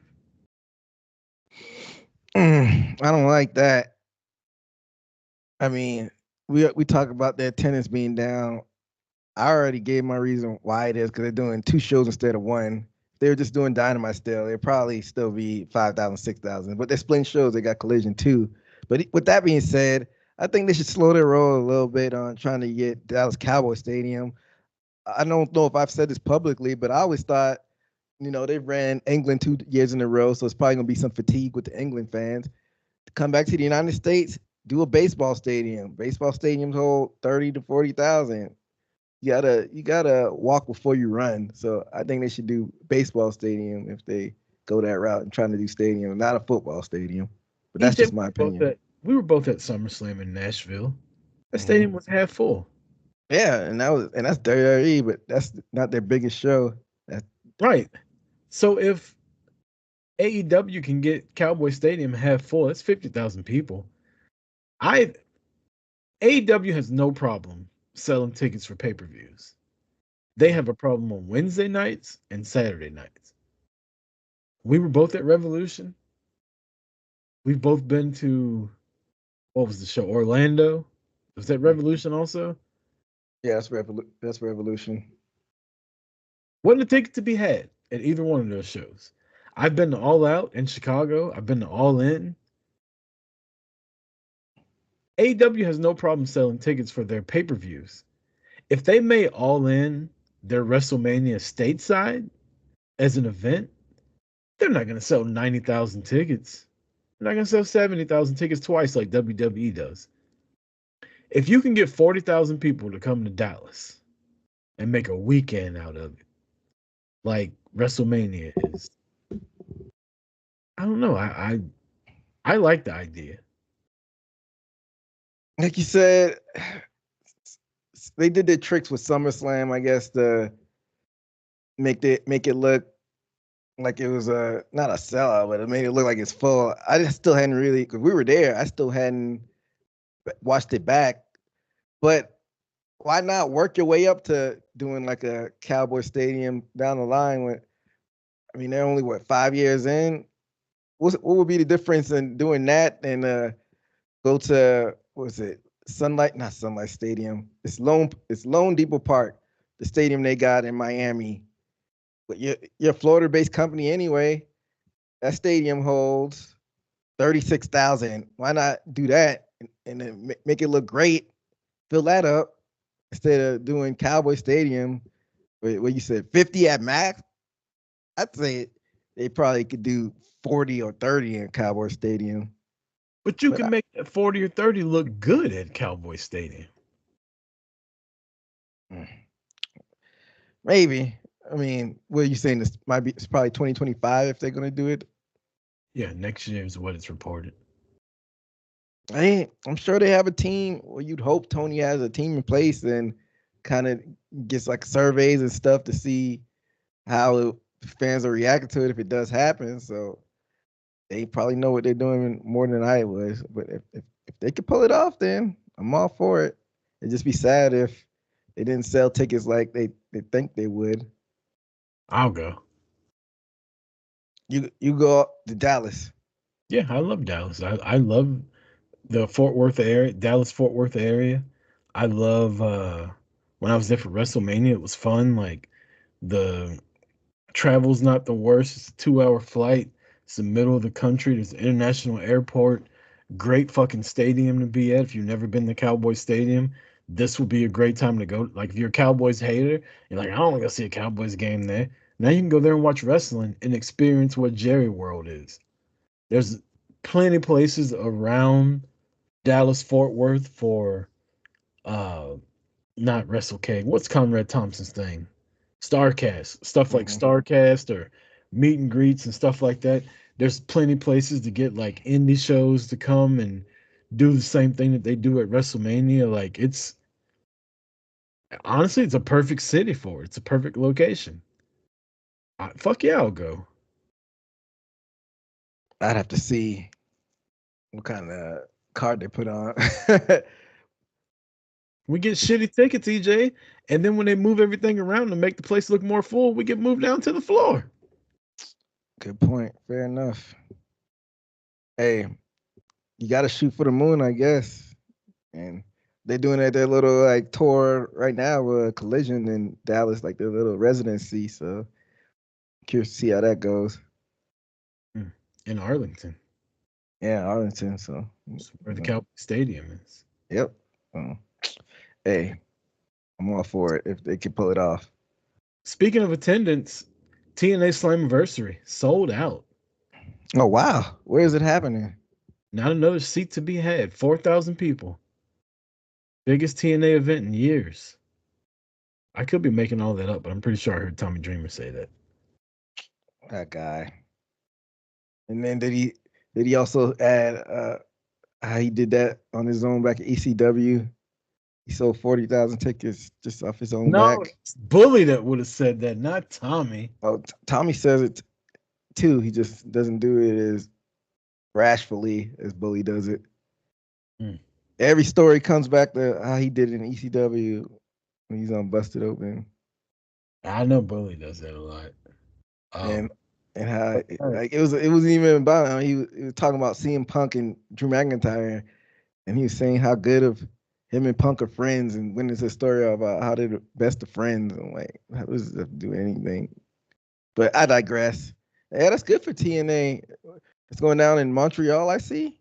I don't like that. I mean, we talk about their attendance being down. I already gave my reason why it is, because they're doing 2 shows instead of 1. If they were just doing Dynamite still, it'd probably still be 5,000, 6,000. But they're splitting shows. They got Collision too. But with that being said, I think they should slow their roll a little bit on trying to get Dallas Cowboy Stadium. I don't know if I've said this publicly, but I always thought, they ran England 2 years in a row, so it's probably going to be some fatigue with the England fans. To come back to the United States, do a baseball stadium. Baseball stadiums hold 30 to 40,000. You gotta walk before you run. So I think they should do baseball stadium if they go that route and trying to do stadium, not a football stadium. But that's EJ, just my opinion. we were both at SummerSlam in Nashville. The stadium was half full. Yeah, and that's WWE, but that's not their biggest show. Right. So if AEW can get Cowboy Stadium half full, that's 50,000 people. AEW has no problem selling tickets for pay-per-views. They have a problem on Wednesday nights and Saturday nights. We were both at Revolution. We've both been to, what was the show? Orlando. Was that Revolution also? Yeah, that's Revolution. Wasn't a ticket to be had at either one of those shows. I've been to All Out in Chicago. I've been to All In. AEW has no problem selling tickets for their pay-per-views. If they made All In their WrestleMania stateside as an event, they're not going to sell 90,000 tickets. They're not going to sell 70,000 tickets twice like WWE does. If you can get 40,000 people to come to Dallas and make a weekend out of it, like WrestleMania is, I don't know. I like the idea. Like you said, they did their tricks with SummerSlam, I guess, to make it look like it was not a sellout, but it made it look like it's full. I just still hadn't really, because we were there. I still hadn't watched it back. But why not work your way up to doing like a Cowboy Stadium down the line? When I mean, they're only what 5 years in. What would be the difference in doing that and go to what was it? Sunlight, not Sunlight Stadium. It's Lone Depot Park, the stadium they got in Miami. But you're a Florida-based company anyway. That stadium holds 36,000. Why not do that and then make it look great? Fill that up instead of doing Cowboy Stadium where you said 50 at max. I'd say they probably could do 40 or 30 in Cowboy Stadium. But you can make that 40 or 30 look good at Cowboy Stadium. Maybe. I mean, what are you saying? This might be. It's probably 2025 if they're going to do it. Yeah, next year is what it's reported. I'm sure they have a team. Well, you'd hope Tony has a team in place and kind of gets like surveys and stuff to see how fans are reacting to it if it does happen. So they probably know what they're doing more than I was. But if they could pull it off, then I'm all for it. It'd just be sad if they didn't sell tickets like they think they would. I'll go. You go to Dallas. Yeah, I love Dallas. I love the Fort Worth area, Dallas Fort Worth area. I love when I was there for WrestleMania, it was fun. Like the travel's not the worst. It's a 2-hour flight. It's the middle of the country. There's an international airport. Great fucking stadium to be at. If you've never been to Cowboy Stadium, this would be a great time to go. Like if you're a Cowboys hater, you're like, I don't want to go see a Cowboys game there. Now you can go there and watch wrestling and experience what Jerry World is. There's plenty of places around Dallas Fort Worth for not WrestleCade. What's Conrad Thompson's thing? Starcast. Stuff like Starcast or meet and greets and stuff like that. There's plenty of places to get like indie shows to come and do the same thing that they do at WrestleMania. Like it's honestly it's a perfect city for it. It's a perfect location. Fuck yeah, I'll go. I'd have to see what kind of card they put on. We get shitty tickets, EJ, and then when they move everything around to make the place look more full, we get moved down to the floor. Good point. Fair enough. Hey, you got to shoot for the moon, I guess. And they're doing their little like tour right now with Collision in Dallas, like their little residency. So curious to see how that goes. In Arlington. Yeah, Arlington. So that's where the Cowboy Stadium is. Yep. Hey, I'm all for it if they can pull it off. Speaking of attendance, TNA Slammiversary sold out. Oh wow, where is it happening? Not another seat to be had. 4,000 people. Biggest TNA event in years. I could be making all that up, but I'm pretty sure I heard Tommy Dreamer say that. That guy. And then did he also add how he did that on his own back at ECW? He sold 40,000 tickets just off his own back. It's Bully that would have said that, not Tommy. Oh, Tommy says it too. He just doesn't do it as rashfully as Bully does it. Every story comes back to how he did it in ECW when he's on Busted Open. I know Bully does that a lot. And how like it wasn't even about him. He was talking about CM Punk and Drew McIntyre, and he was saying how good of him and Punk are friends, and when it's a story about how they're the best of friends. I'm like, how does that do anything? But I digress. Yeah, that's good for TNA. It's going down in Montreal, I see.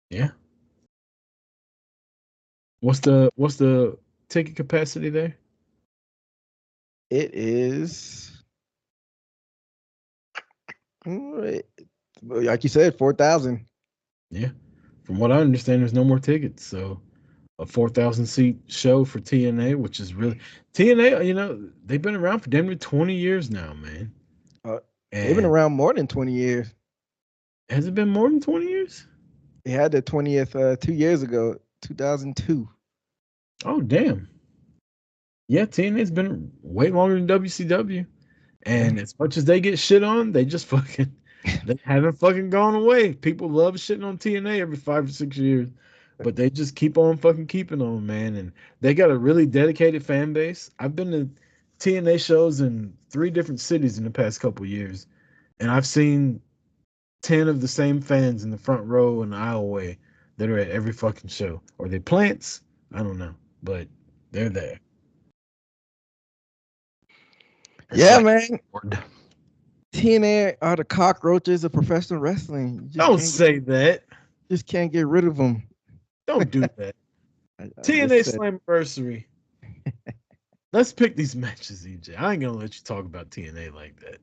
Yeah. What's the ticket capacity there? It is, like you said, 4,000. Yeah. From what I understand, there's no more tickets. So a 4,000 seat show for TNA, which is really TNA, they've been around for damn near 20 years now, man. They've been around more than 20 years. Has it been more than 20 years? They had their 20th 2 years ago, 2002. Oh, damn. Yeah, TNA's been way longer than WCW. And as much as they get shit on, they just fucking they haven't fucking gone away. People love shitting on TNA every 5 or 6 years, but they just keep on fucking keeping on, man. And they got a really dedicated fan base. I've been to TNA shows in 3 different cities in the past couple years, and I've seen 10 of the same fans in the front row and the aisleway that are at every fucking show. Are they plants? I don't know, but they're there. Yeah, Like, man. TNA are the cockroaches of professional wrestling. don't say that. Just can't get rid of them. Don't do that. I TNA just said- Slammiversary. Let's pick these matches, EJ. I ain't gonna let you talk about TNA like that.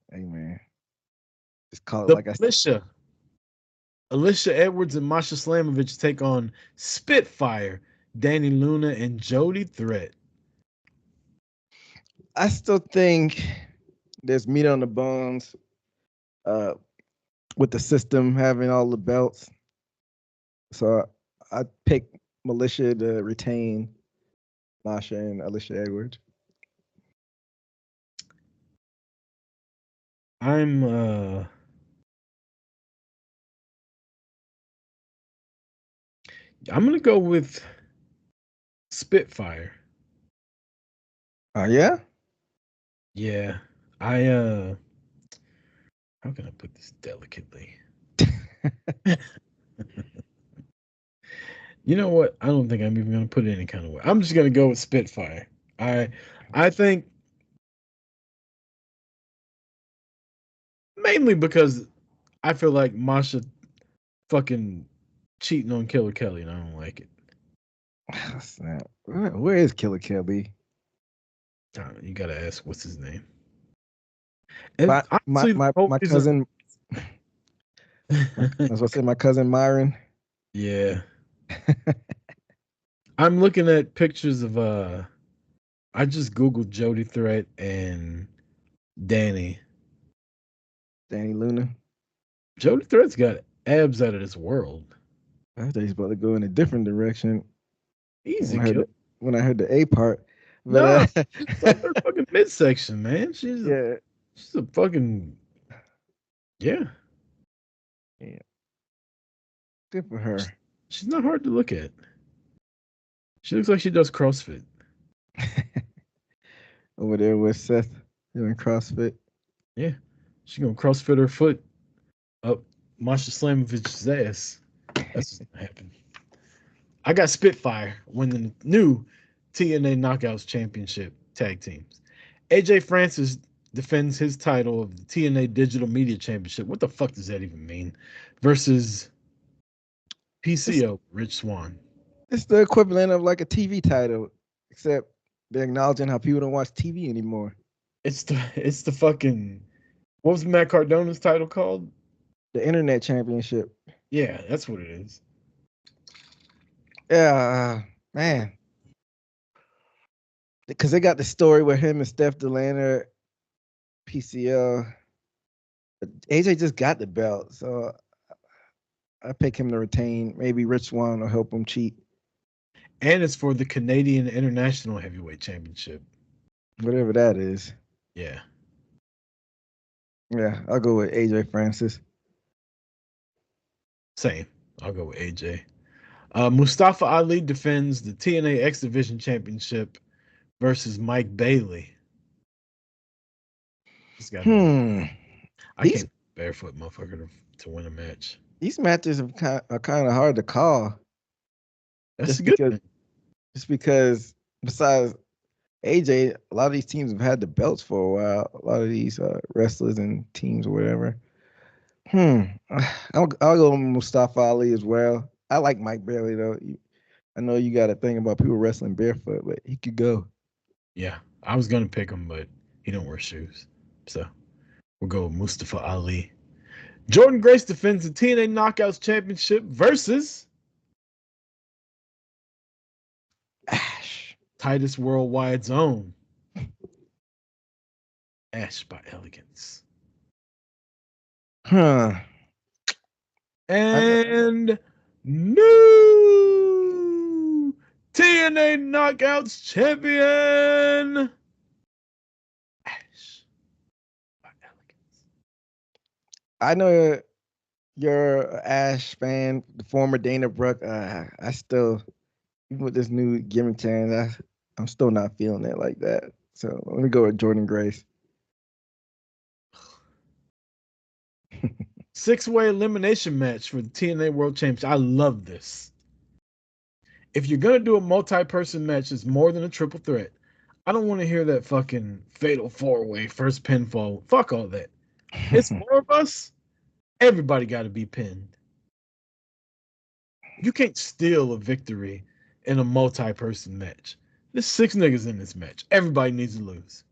Hey, man. Just call it The like I said. Alicia Edwards and Masha Slamovich take on Spitfire, Danny Luna, and Jody Threat. I still think there's meat on the bones with the system having all the belts. So I pick Militia to retain Masha and Alicia Edwards. I'm gonna go with Spitfire. Yeah? Yeah. How can I put this delicately? You know what? I don't think I'm even gonna put it any kind of way. I'm just gonna go with Spitfire. I think mainly because I feel like Masha fucking cheating on Killer Kelly, and I don't like it. Snap. Where is Killer Kelly? You gotta ask what's his name. And My honestly, cousin. I was gonna say my cousin Myron. Yeah. I'm looking at pictures of I just googled Jody Threat and Danny. Danny Luna. Jody Threat's got abs out of this world. I thought he's about to go in a different direction. Easy when I heard the A part. No, But she's like her fucking midsection, man. She's a fucking yeah. Good for her. She's not hard to look at. She looks like she does CrossFit. Over there with Seth doing CrossFit. Yeah. She gonna CrossFit her foot up Masha Slamovich's ass. That's what's gonna happen. I got Spitfire winning the new TNA Knockouts Championship tag teams. AJ Francis defends his title of the TNA Digital Media Championship. What the fuck does that even mean? Versus PCO, Rich Swann. It's the equivalent of like a TV title, except they're acknowledging how people don't watch TV anymore. It's the fucking, what was Matt Cardona's title called? The Internet Championship. Yeah, that's what it is. Yeah, man. Because they got the story with him and Steph DeLander, PCL. AJ just got the belt, so I pick him to retain. Maybe Rich Swann will help him cheat. And it's for the Canadian International Heavyweight Championship. Whatever that is. Yeah. Yeah, I'll go with AJ Francis. Same. I'll go with AJ. Mustafa Ali defends the TNA X Division Championship versus Mike Bailey. I can't barefoot motherfucker to win a match. These matches are kind of hard to call. That's good thing. Just because besides AJ, a lot of these teams have had the belts for a while. A lot of these wrestlers and teams or whatever. I'll go with Mustafa Ali as well. I like Mike Bailey though. I know you got a thing about people wrestling barefoot, but he could go. Yeah, I was gonna pick him, but he don't wear shoes, so we'll go with Mustafa Ali. Jordan Grace defends the TNA Knockouts Championship versus Ash. Titus Worldwide's own Ash by Elegance. And new TNA Knockouts champion, Ash. I know you're an Ash fan, the former Dana Brooke. I still, even with this new gimmick change, I'm still not feeling it like that. So let me go with Jordan Grace. 6-way elimination match for the TNA World Championship. I love this. If you're gonna do a multi-person match that's more than a triple threat, I don't want to hear that fucking fatal 4-way first pinfall. Fuck all that. It's 4 of us. Everybody got to be pinned. You can't steal a victory in a multi-person match. There's 6 niggas in this match. Everybody needs to lose.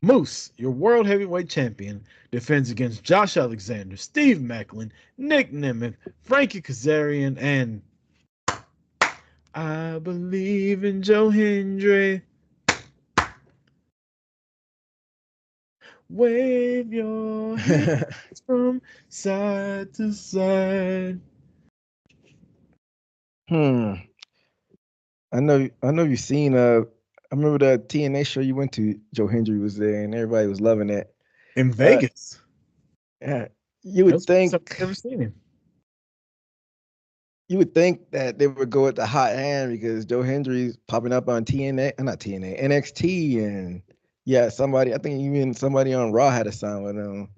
Moose, your world heavyweight champion, defends against Josh Alexander, Steve Macklin, Nick Nemeth, Frankie Kazarian, and I believe in Joe Hendry. Wave your hands from side to side. I know you've seen I remember the TNA show you went to, Joe Hendry was there and everybody was loving it. In Vegas. Yeah. You would think I've never seen him. You would think that they would go with the hot hand because Joe Hendry's popping up on NXT, and yeah, I think even somebody on Raw had a sign with him.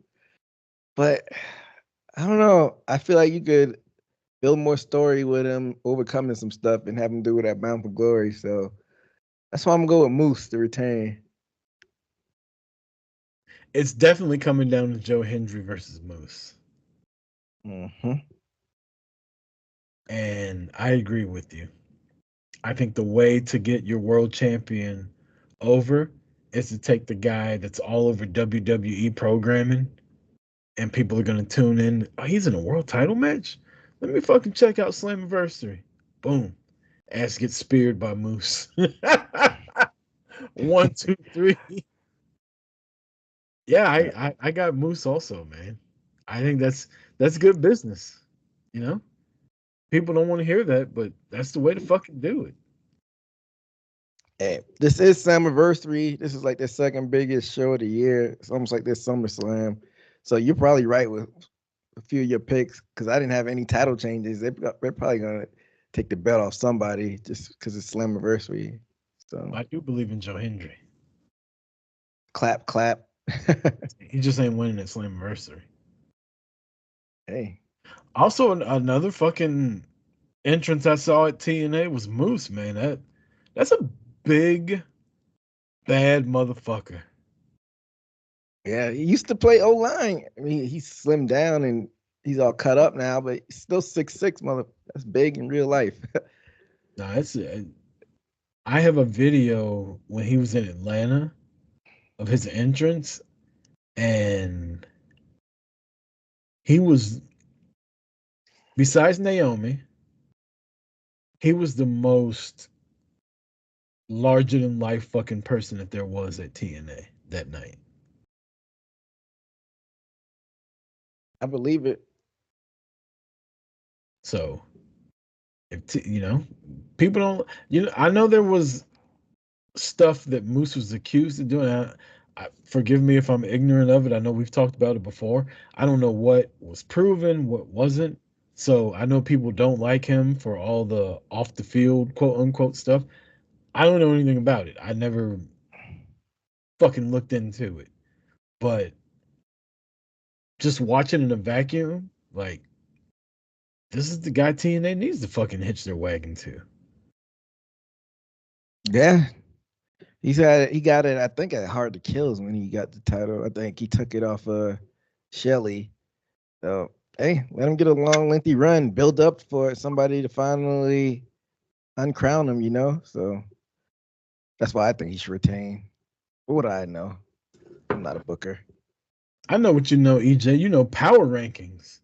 But I don't know. I feel like you could build more story with him overcoming some stuff and have him do it at Bound for Glory. So that's why I'm going with Moose to retain. It's definitely coming down to Joe Hendry versus Moose. Mm-hmm. And I agree with you. I think the way to get your world champion over is to take the guy that's all over WWE programming and people are going to tune in. Oh, he's in a world title match? Let me fucking check out Slammiversary. Boom. Ass gets speared by Moose. 1, 2, 3. Yeah, I got Moose also, man. I think that's good business. You know? People don't want to hear that, but that's the way to fucking do it. Hey, this is Slammiversary. This is like the second biggest show of the year. It's almost like this SummerSlam. So you're probably right with a few of your picks because I didn't have any title changes. They're probably gonna take the belt off somebody just because it's Slammiversary. So I do believe in Joe Hendry. Clap, clap. He just ain't winning at Slammiversary. Hey. Also, another fucking entrance I saw at TNA was Moose, man. That's a big, bad motherfucker. Yeah, he used to play O-line. I mean, he's slimmed down and he's all cut up now, but he's still 6'6", mother. That's big in real life. No, I have a video when he was in Atlanta of his entrance, and he was, besides Naomi, he was the most larger than life fucking person that there was at TNA that night. I believe it. So, people don't, I know there was stuff that Moose was accused of doing. Forgive me if I'm ignorant of it. I know we've talked about it before. I don't know what was proven, what wasn't. So I know people don't like him for all the off the field, quote unquote stuff. I don't know anything about it. I never fucking looked into it. But just watching in a vacuum, like, this is the guy TNA needs to fucking hitch their wagon to. Yeah. He got it, I think, at Hard to Kills when he got the title. I think he took it off Shelly. So, hey, let him get a long, lengthy run, build up for somebody to finally uncrown him, So that's why I think he should retain. What would I know? I'm not a booker. I know what you know, EJ. You know power rankings.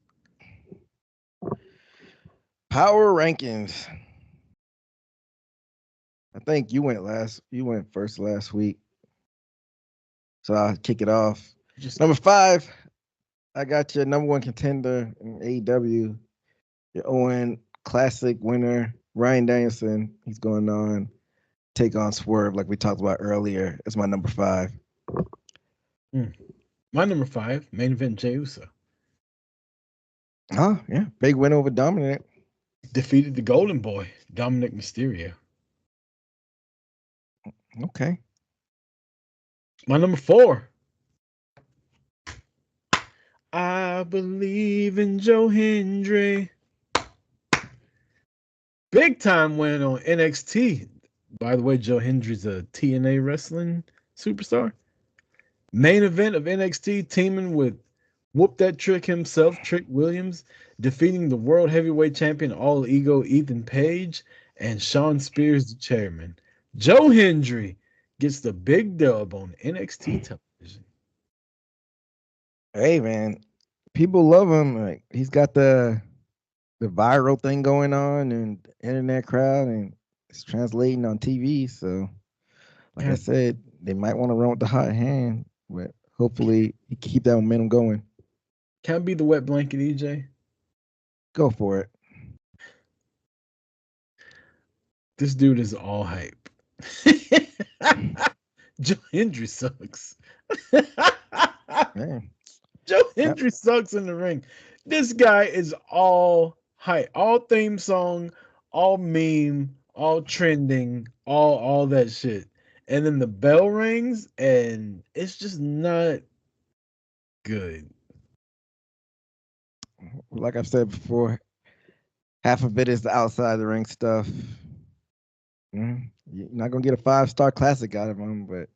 Power rankings. I think you went first last week. So I'll kick it off. Number 5, I got your number 1 contender in AEW, your Owen Classic winner, Ryan Danielson. He's going on take on Swerve like we talked about earlier. It's my number 5. My number 5, main event Jey Uso. Oh, yeah. Big win over Dominic. Defeated the Golden Boy, Dominic Mysterio. Okay. My number 4. I believe in Joe Hendry. Big time win on NXT. By the way, Joe Hendry's a TNA wrestling superstar. Main event of NXT, teaming with Whoop That Trick himself, Trick Williams, defeating the World Heavyweight Champion All Ego Ethan Page and Shawn Spears, the chairman. Joe Hendry gets the big dub on NXT television. Hey, man. People love him. Like, he's got the viral thing going on and the internet crowd, and it's translating on TV. So, like I said, they might want to run with the hot hand, but hopefully he can keep that momentum going. Can I be the wet blanket, EJ? Go for it. This dude is all hype. Joe Hendry sucks. Man. Joe Hendry sucks in the ring. This guy is all hype, all theme song, all meme, all trending, all that shit. And then the bell rings and it's just not good. Like I've said before, half of it is the outside the ring stuff. You're not gonna get a 5-star classic out of him, but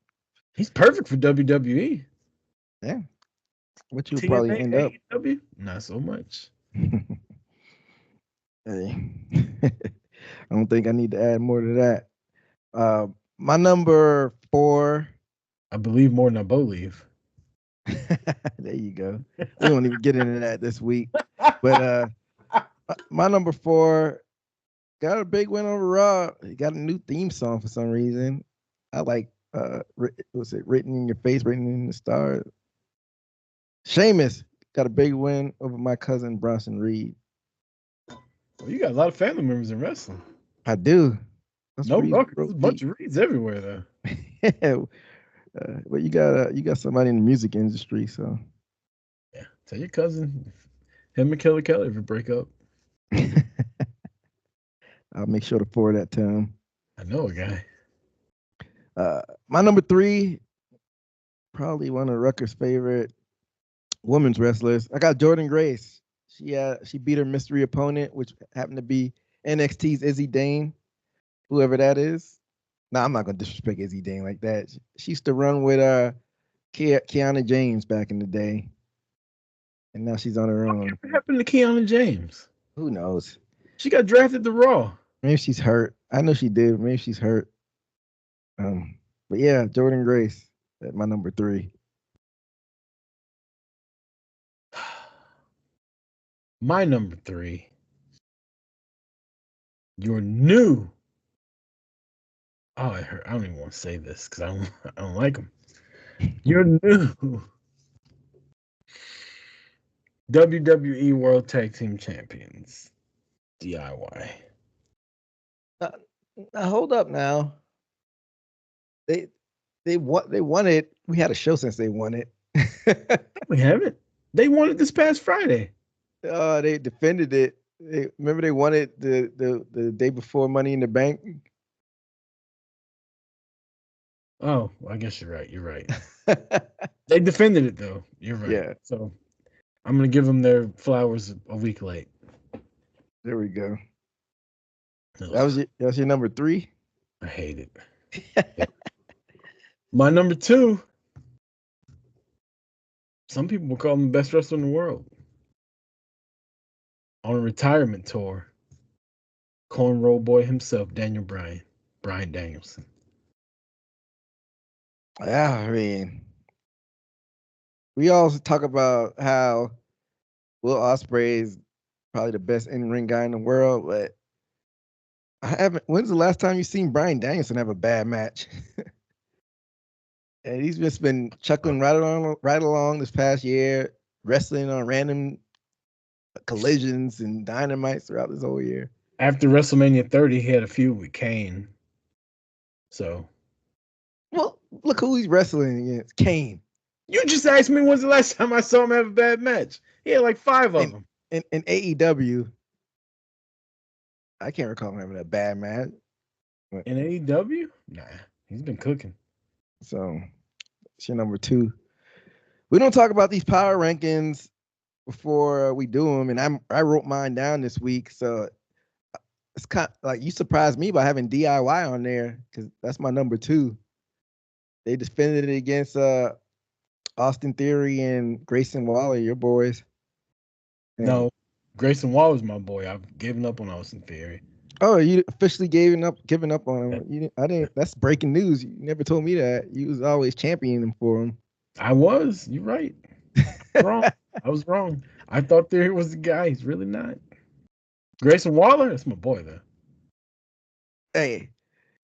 he's perfect for WWE. Yeah. What you TNA, probably end up? AEW? Not so much. Hey. I don't think I need to add more to that. My number 4. I believe more than I believe. There you go. We won't even get into that this week. But my number 4 got a big win over Raw. He got a new theme song for some reason. I like was it Written in Your Face, Written in the Stars? Sheamus got a big win over my cousin Bronson Reed. Well, you got a lot of family members in wrestling. I do. That's no Rucker. There's a bunch of Reeds everywhere, though. But you got somebody in the music industry, so yeah. Tell your cousin, him and Kelly Kelly, if you break up. I'll make sure to forward that to him. I know a guy. My number 3, probably one of Rucker's favorite women's wrestlers. I got Jordynne Grace. She beat her mystery opponent, which happened to be NXT's Izzy Dane, whoever that is. I'm not gonna disrespect Izzy Dane like that. She used to run with Kiana James back in the day, and now she's on her own. What happened to Kiana James? Who knows? She got drafted to Raw. Maybe she's hurt. I know she did. Maybe she's hurt. But yeah, Jordynne Grace at my number 3. My number 3. Your new. Oh, I don't even want to say this because I don't like him. Your new WWE World Tag Team Champions, DIY. Hold up now. They won it. We had a show since they won it. We haven't. They won it this past Friday. They defended it. Remember they won it the day before Money in the Bank. Oh, well, I guess you're right. You're right. They defended it though. You're right. Yeah. So I'm gonna give them their flowers a week late. There we go. That was your number 3. I hate it. My number 2. Some people will call him the best wrestler in the world. On a retirement tour, cornrow boy himself, Brian Danielson. Yeah, I mean, we also talk about how Will Ospreay is probably the best in-ring guy in the world, but when's the last time you seen Brian Danielson have a bad match? And he's just been chuckling right along this past year, wrestling on random collisions and dynamites throughout this whole year. After WrestleMania 30, he had a feud with Kane. So, well, look who he's wrestling against, Kane. You just asked me when's the last time I saw him have a bad match. He had like 5 of them. in AEW, I can't recall him having a bad match. In AEW? Nah, he's been cooking. So it's your number 2. We don't talk about these power rankings before we do them, and I wrote mine down this week, so it's kind of like you surprised me by having DIY on there because that's my number 2. They defended it against Austin Theory and Grayson Waller, your boys. And, no, Grayson Waller's my boy. I've given up on Austin Theory. Oh, you officially giving up on him? I didn't. That's breaking news. You never told me that. You was always championing him for him. I was. You're right. Wrong. I was wrong. I thought Theory was the guy. He's really not. Grayson Waller, that's my boy though. Hey,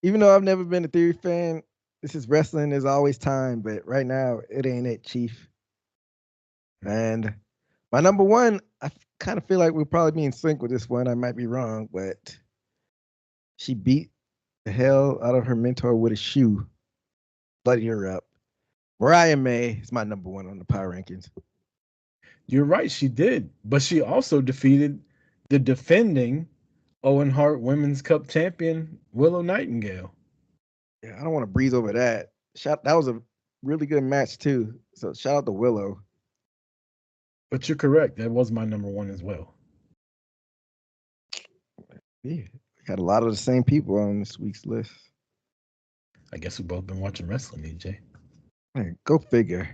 even though I've never been a Theory fan, this is wrestling. There's always time, but right now it ain't it, Chief. And my number 1, I kind of feel like we'll probably be in sync with this one. I might be wrong, but she beat the hell out of her mentor with a shoe, bloodied her up. Mariah May is my number 1 on the power rankings. You're right, she did. But she also defeated the defending Owen Hart Women's Cup champion, Willow Nightingale. Yeah, I don't want to breeze over that. That was a really good match too. So shout out to Willow. But you're correct. That was my number 1 as well. Yeah, we got a lot of the same people on this week's list. I guess we've both been watching wrestling, EJ. Man, go figure.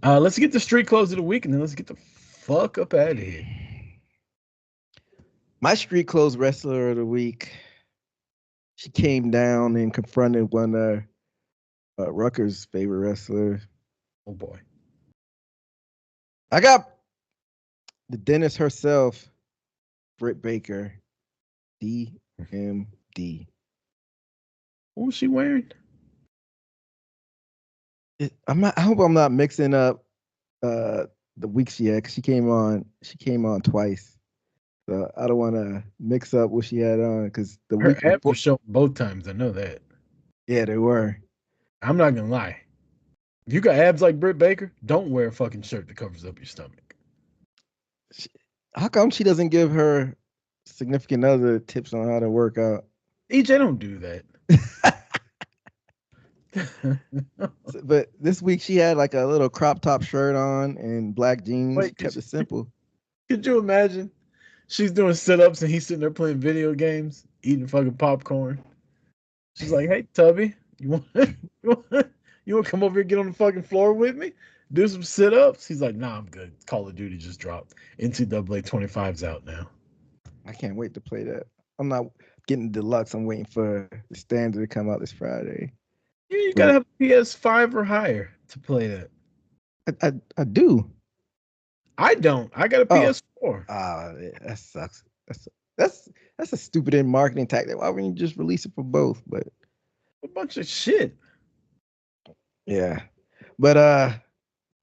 Let's get the street clothes of the week, and then let's get the fuck up out of here. My street clothes wrestler of the week. She came down and confronted one of Rucker's favorite wrestler. Oh boy. I got the dentist herself, Britt Baker, DMD. What was she wearing? I hope I'm not mixing up the weeks yet. Cause she came on twice. So I don't want to mix up what she had on because the Her week abs before, were showing both times. I know that. yeah, they were. I'm not gonna lie. If you got abs like Britt Baker, don't wear a fucking shirt that covers up your stomach. How come she doesn't give her significant other tips on how to work out? EJ, don't do that. But this week she had like a little crop top shirt on and black jeans. Wait, she kept it simple. Could you imagine? She's doing sit-ups and he's sitting there playing video games, eating fucking popcorn. She's like, "Hey, Tubby, you want to come over here, get on the fucking floor with me, do some sit-ups?" He's like, "Nah, I'm good. Call of Duty just dropped. NCAA 25's out now." I can't wait to play that. I'm not getting deluxe. I'm waiting for the standard to come out this Friday. Yeah, you gotta have a PS5 or higher to play that. I do. I don't. I got a PS4. That sucks. That's a stupid marketing tactic. Why wouldn't you just release it for both? But A bunch of shit. yeah. But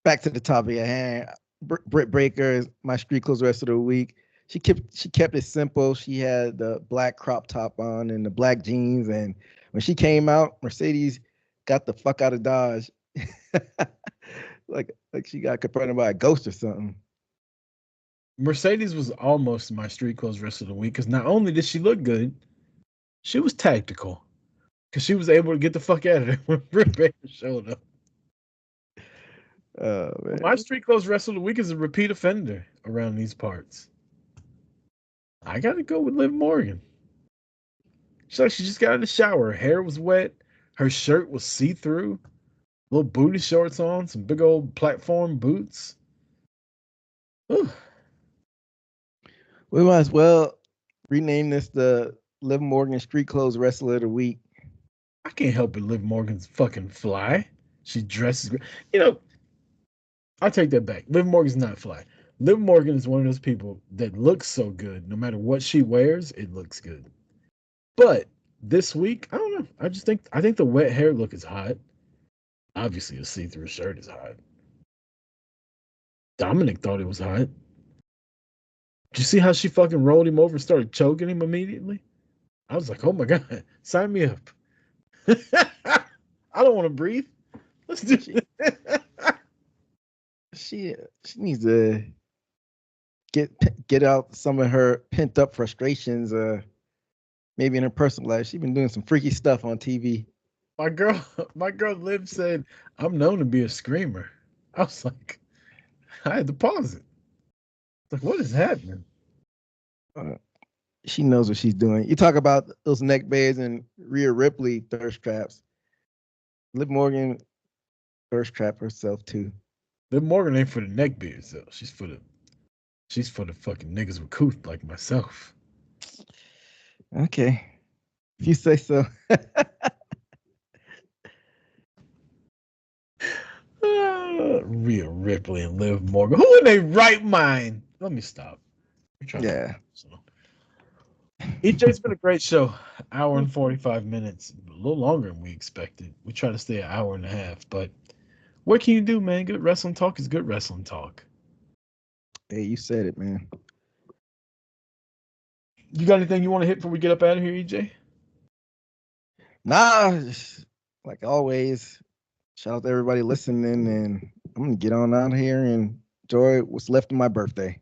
back to the topic at hand. Britt Baker is my street clothes rest of the week. She kept it simple. She had the black crop top on and the black jeans. And when she came out, Mercedes got the fuck out of Dodge. like she got confronted by a ghost or something. Mercedes was almost my street clothes rest of the week because not only did she look good, she was tactical because she was able to get the fuck out of there when Britt Baker showed up. Man. My street clothes rest of the week is a repeat offender around these parts. I gotta go with Liv Morgan. She's like she just got out of the shower. Her hair was wet. Her shirt was see-through. Little booty shorts on. Some big old platform boots. Ooh. We might as well rename this the Liv Morgan Street Clothes Wrestler of the Week. I can't help it. Liv Morgan's fucking fly. She dresses great. You know, I take that back. Liv Morgan's not fly. Liv Morgan is one of those people that looks so good. No matter what she wears, it looks good. But this week, I don't know. I think the wet hair look is hot. Obviously, a see-through shirt is hot. Dominic thought it was hot. Did you see how she fucking rolled him over and started choking him immediately? I was like, oh my God, sign me up. I don't want to breathe. Let's do it. She needs to get out some of her pent up frustrations. Maybe in her personal life, she's been doing some freaky stuff on TV. My girl Liv said, "I'm known to be a screamer." I was like, I had to pause it. Like, what is happening? She knows what she's doing. You talk about those neck bears and Rhea Ripley thirst traps. Liv Morgan thirst trap herself too. Liv Morgan ain't for the neck beards though. She's for the fucking niggas with couth like myself. Okay, if you say so. Rhea Ripley and Liv Morgan. Who in their right mind? Let me stop. Yeah. EJ's been a great show. Hour and 45 minutes. A little longer than we expected. We try to stay an hour and a half, but what can you do, man? Good wrestling talk is good wrestling talk. Hey, you said it, man. You got anything you want to hit before we get up out of here, EJ? Nah, like always, shout out to everybody listening, and I'm gonna get on out here and enjoy what's left of my birthday.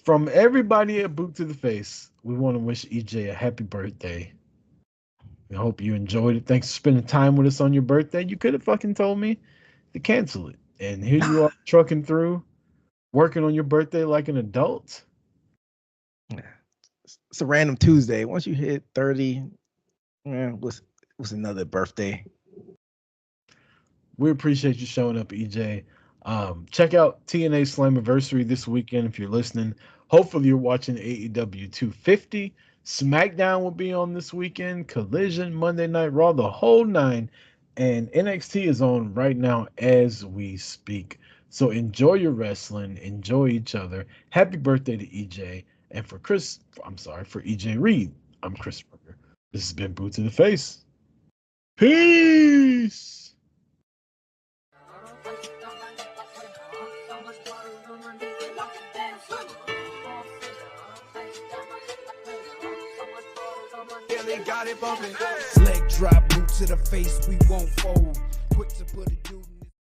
From everybody at Boot to the Face, we want to wish EJ a happy birthday. We hope you enjoyed it. Thanks for spending time with us on your birthday. You could have fucking told me to cancel it. And here you are trucking through, working on your birthday like an adult. It's a random Tuesday. Once you hit 30, what's another birthday? We appreciate you showing up, EJ. Check out TNA Slammiversary this weekend if you're listening. Hopefully you're watching AEW 250. SmackDown will be on this weekend. Collision, Monday Night Raw, the whole nine. And NXT is on right now as we speak. So enjoy your wrestling. Enjoy each other. Happy birthday to EJ. And for EJ Reed, I'm Chris Rucker. This has been Boot to the Face. Peace! Got it bumping. Leg drop, boot to the face, we won't fold. Quick to put a dude in